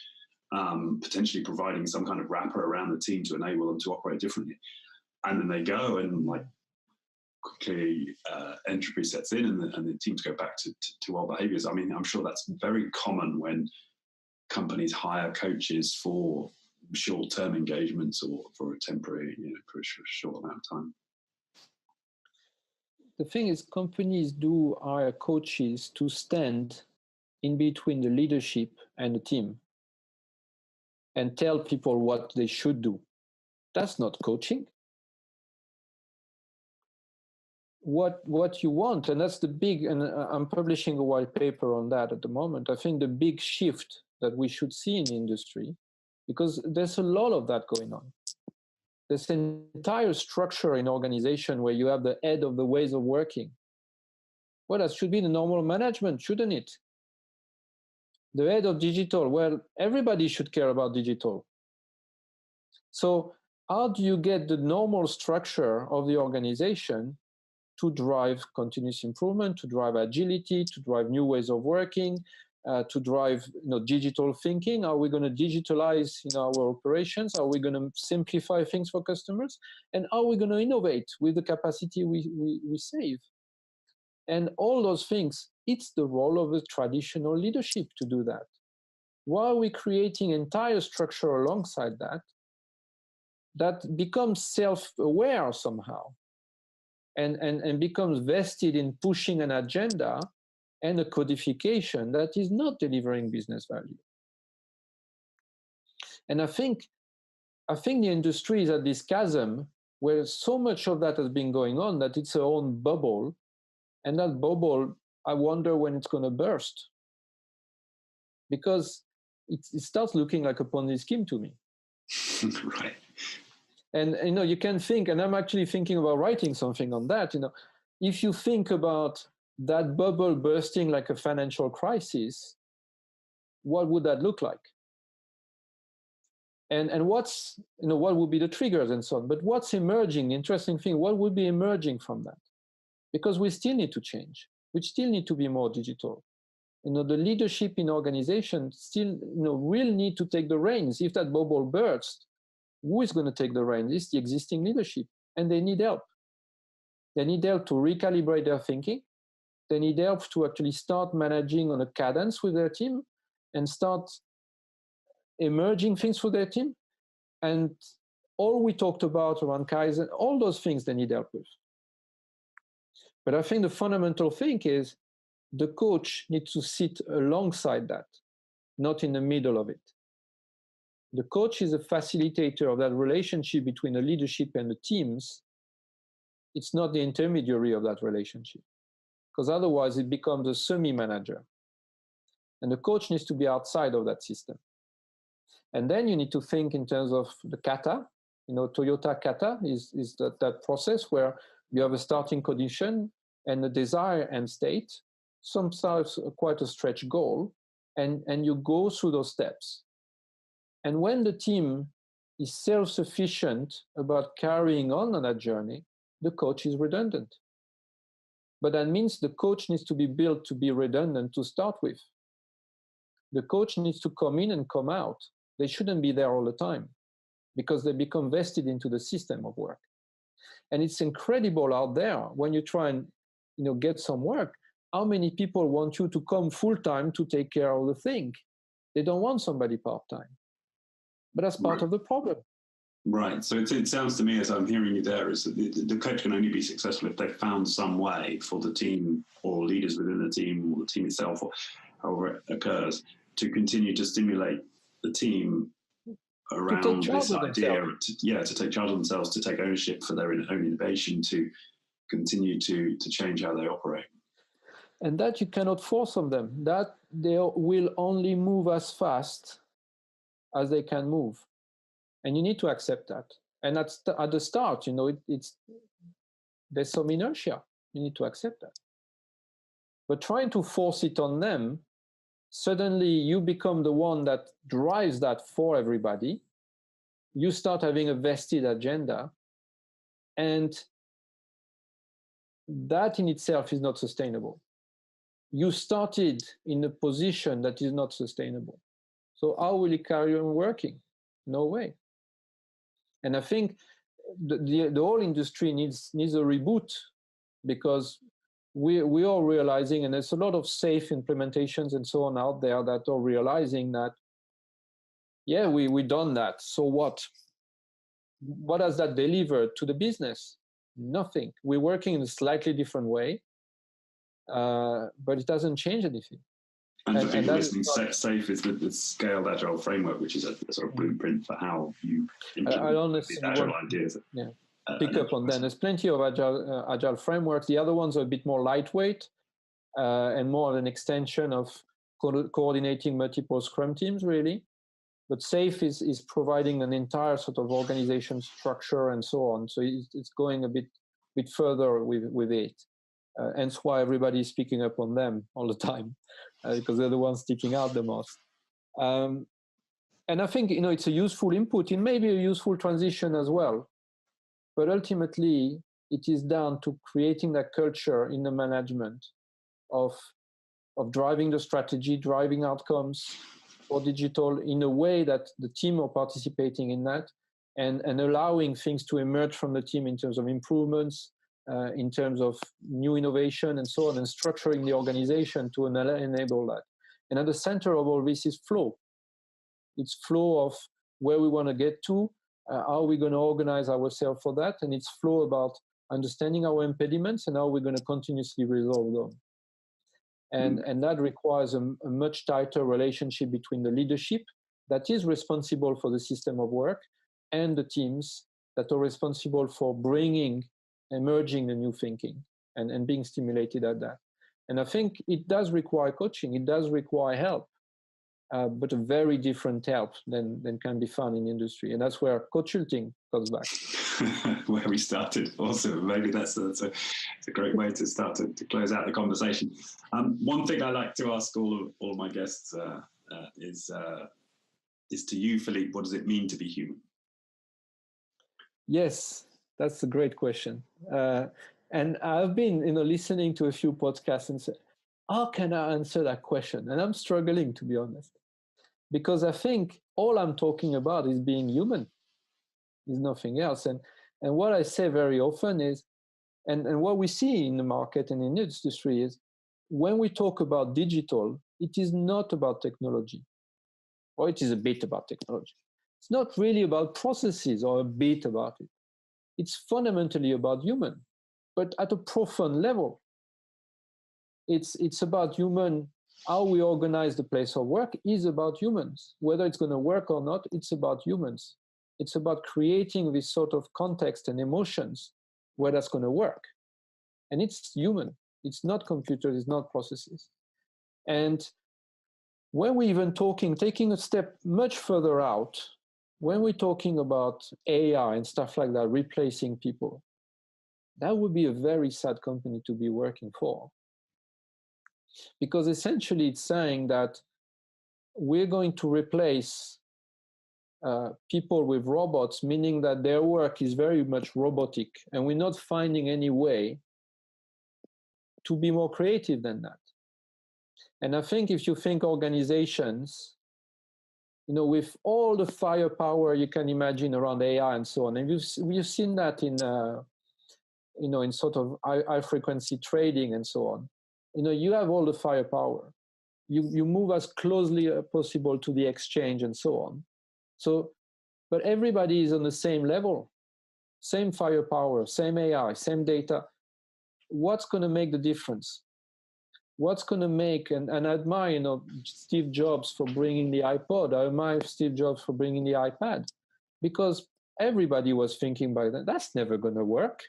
potentially providing some kind of wrapper around the team to enable them to operate differently. And then they go and quickly entropy sets in, and the teams go back to old behaviors. I mean, I'm sure that's very common when companies hire coaches for short-term engagements or for a temporary, for a short amount of time. The thing is, companies do hire coaches to stand in between the leadership and the team and tell people what they should do. That's not coaching. What you want, and that's the big, and I'm publishing a white paper on that at the moment. I think the big shift that we should see in the industry, because there's a lot of that going on. This entire structure in organization where you have the head of the ways of working. Well, that should be the normal management, shouldn't it? The head of digital, well, everybody should care about digital. So how do you get the normal structure of the organization to drive continuous improvement, to drive agility, to drive new ways of working, to drive digital thinking? Are we going to digitalize our operations? Are we going to simplify things for customers? And are we going to innovate with the capacity we save? And all those things, it's the role of the traditional leadership to do that. Why are we creating entire structure alongside that becomes self-aware somehow and becomes vested in pushing an agenda and a codification that is not delivering business value? And I think the industry is at this chasm where so much of that has been going on that it's a own bubble. And that bubble, I wonder when it's going to burst. Because it starts looking like a Ponzi scheme to me. Right. And you can think, and I'm actually thinking about writing something on that. If you think about that bubble bursting like a financial crisis, what would that look like? And what's, what would be the triggers and so on? But what's emerging, the interesting thing, what would be emerging from that? Because we still need to change. We still need to be more digital. The leadership in organizations still, will need to take the reins. If that bubble bursts, who is going to take the reins? It's the existing leadership, and they need help. They need help to recalibrate their thinking. They need help to actually start managing on a cadence with their team and start emerging things for their team. And all we talked about around Kaizen, all those things they need help with. But I think the fundamental thing is the coach needs to sit alongside that, not in the middle of it. The coach is a facilitator of that relationship between the leadership and the teams. It's not the intermediary of that relationship, because otherwise it becomes a semi-manager. And the coach needs to be outside of that system. And then you need to think in terms of the kata. Toyota kata is that process where you have a starting condition and a desired end state, sometimes quite a stretch goal, and you go through those steps. And when the team is self-sufficient about carrying on that journey, the coach is redundant. But that means the coach needs to be built to be redundant to start with. The coach needs to come in and come out. They shouldn't be there all the time. because they become vested into the system of work. And it's incredible out there when you try and get some work, how many people want you to come full-time to take care of the thing. They don't want somebody part-time. But that's part of the problem. Right. So it sounds to me, as I'm hearing you there, is that the coach can only be successful if they've found some way for the team or leaders within the team or the team itself, or however it occurs, to continue to stimulate the team around this idea, to take charge of themselves, to take ownership for their own innovation, to continue to change how they operate. And that you cannot force on them. That they will only move as fast as they can move. And you need to accept that. And at the start, there's some inertia. You need to accept that. But trying to force it on them, suddenly you become the one that drives that for everybody. You start having a vested agenda. And that in itself is not sustainable. You started in a position that is not sustainable. So how will it carry on working? No way. And I think the whole industry needs a reboot, because we are realizing, and there's a lot of safe implementations and so on out there that are realizing that, yeah, we done that. So what? What has that delivered to the business? Nothing. We're working in a slightly different way, but it doesn't change anything. And for people listening, SAFE is the Scaled Agile framework, which is a sort of blueprint for how you implement these Agile ideas. Yeah. Pick up on that. There's plenty of Agile frameworks. The other ones are a bit more lightweight and more of an extension of coordinating multiple Scrum teams, really. But SAFE is providing an entire sort of organization structure and so on. So it's going a bit further with it. Hence why everybody is picking up on them all the time, because they're the ones sticking out the most. And I think it's a useful input. It may be a useful transition as well, but ultimately it is down to creating that culture in the management of driving the strategy, driving outcomes for digital in a way that the team are participating in that, and allowing things to emerge from the team in terms of improvements, in terms of new innovation and so on, and structuring the organization to enable that. And at the center of all this is flow. It's flow of where we want to get to, how are we going to organize ourselves for that, and it's flow about understanding our impediments and how we're going to continuously resolve them. And that requires a much tighter relationship between the leadership that is responsible for the system of work and the teams that are responsible for emerging the new thinking and being stimulated at that. And I think it does require coaching, it does require help, but a very different help than can be found in industry. And that's where coachulting comes back. Where we started. Awesome. Maybe that's a great way to start to close out the conversation. One thing I like to ask all of my guests is to you, Philippe, what does it mean to be human? Yes. That's a great question. And I've been, listening to a few podcasts and said, how can I answer that question? And I'm struggling, to be honest, because I think all I'm talking about is being human, is nothing else. And what I say very often is, and what we see in the market and in the industry is, when we talk about digital, it is not about technology, or it is a bit about technology. It's not really about processes or a bit about it. It's fundamentally about human, but at a profound level. It's about human. How we organize the place of work is about humans. Whether it's going to work or not, it's about humans. It's about creating this sort of context and emotions where that's going to work. And it's human. It's not computers, it's not processes. And when we're even taking a step much further out, when we're talking about AI and stuff like that, replacing people, that would be a very sad company to be working for. Because essentially it's saying that we're going to replace people with robots, meaning that their work is very much robotic, and we're not finding any way to be more creative than that. And I think if you think organizations, with all the firepower you can imagine around AI and so on. And we've seen that in, in sort of high frequency trading and so on. You have all the firepower. You move as closely as possible to the exchange and so on. So, but everybody is on the same level, same firepower, same AI, same data. What's going to make the difference? What's going to make, and I admire, Steve Jobs for bringing the iPod. I admire Steve Jobs for bringing the iPad, because everybody was thinking by then, that's never going to work.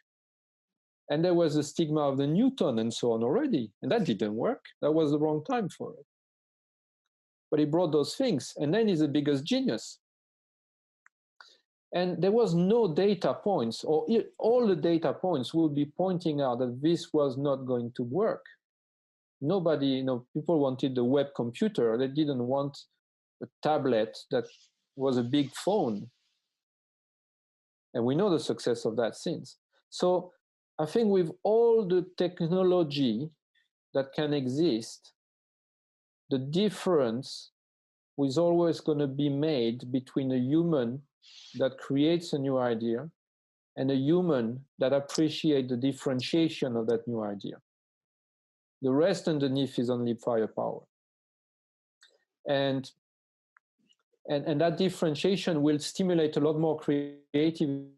And there was a stigma of the Newton and so on already, and that didn't work. That was the wrong time for it. But he brought those things, and then he's the biggest genius. And there was no data points, or all the data points would be pointing out that this was not going to work. Nobody, people wanted the web computer. They didn't want a tablet that was a big phone. And we know the success of that since. So I think with all the technology that can exist, the difference is always going to be made between a human that creates a new idea and a human that appreciates the differentiation of that new idea. The rest underneath is only firepower. And that differentiation will stimulate a lot more creativity.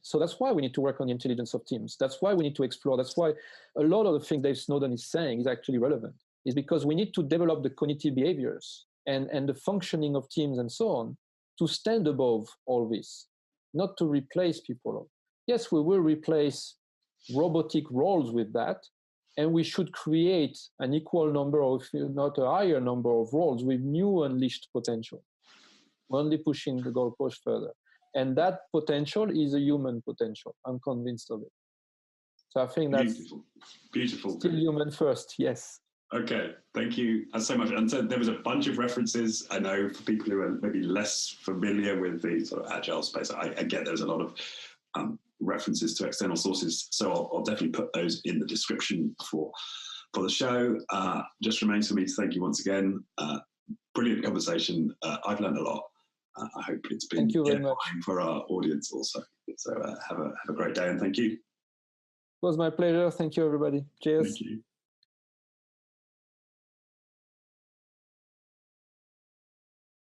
So that's why we need to work on the intelligence of teams. That's why we need to explore. That's why a lot of the things Dave Snowden is saying is actually relevant. Is because we need to develop the cognitive behaviors and the functioning of teams and so on to stand above all this, not to replace people. Yes, we will replace robotic roles with that, and we should create an equal number, or if not a higher number of roles with new unleashed potential. We're only pushing the goalpost further. And that potential is a human potential. I'm convinced of it. So I think that's beautiful. Still human first, yes. Okay, thank you so much. And so there was a bunch of references. I know for people who are maybe less familiar with the sort of agile space, I get there's a lot of references to external sources. So I'll definitely put those in the description for the show. Just remains for me to thank you once again. Brilliant conversation. I've learned a lot. I hope it's been edifying for our audience also. So have a great day, and thank you. It was my pleasure. Thank you, everybody. Cheers. Thank you.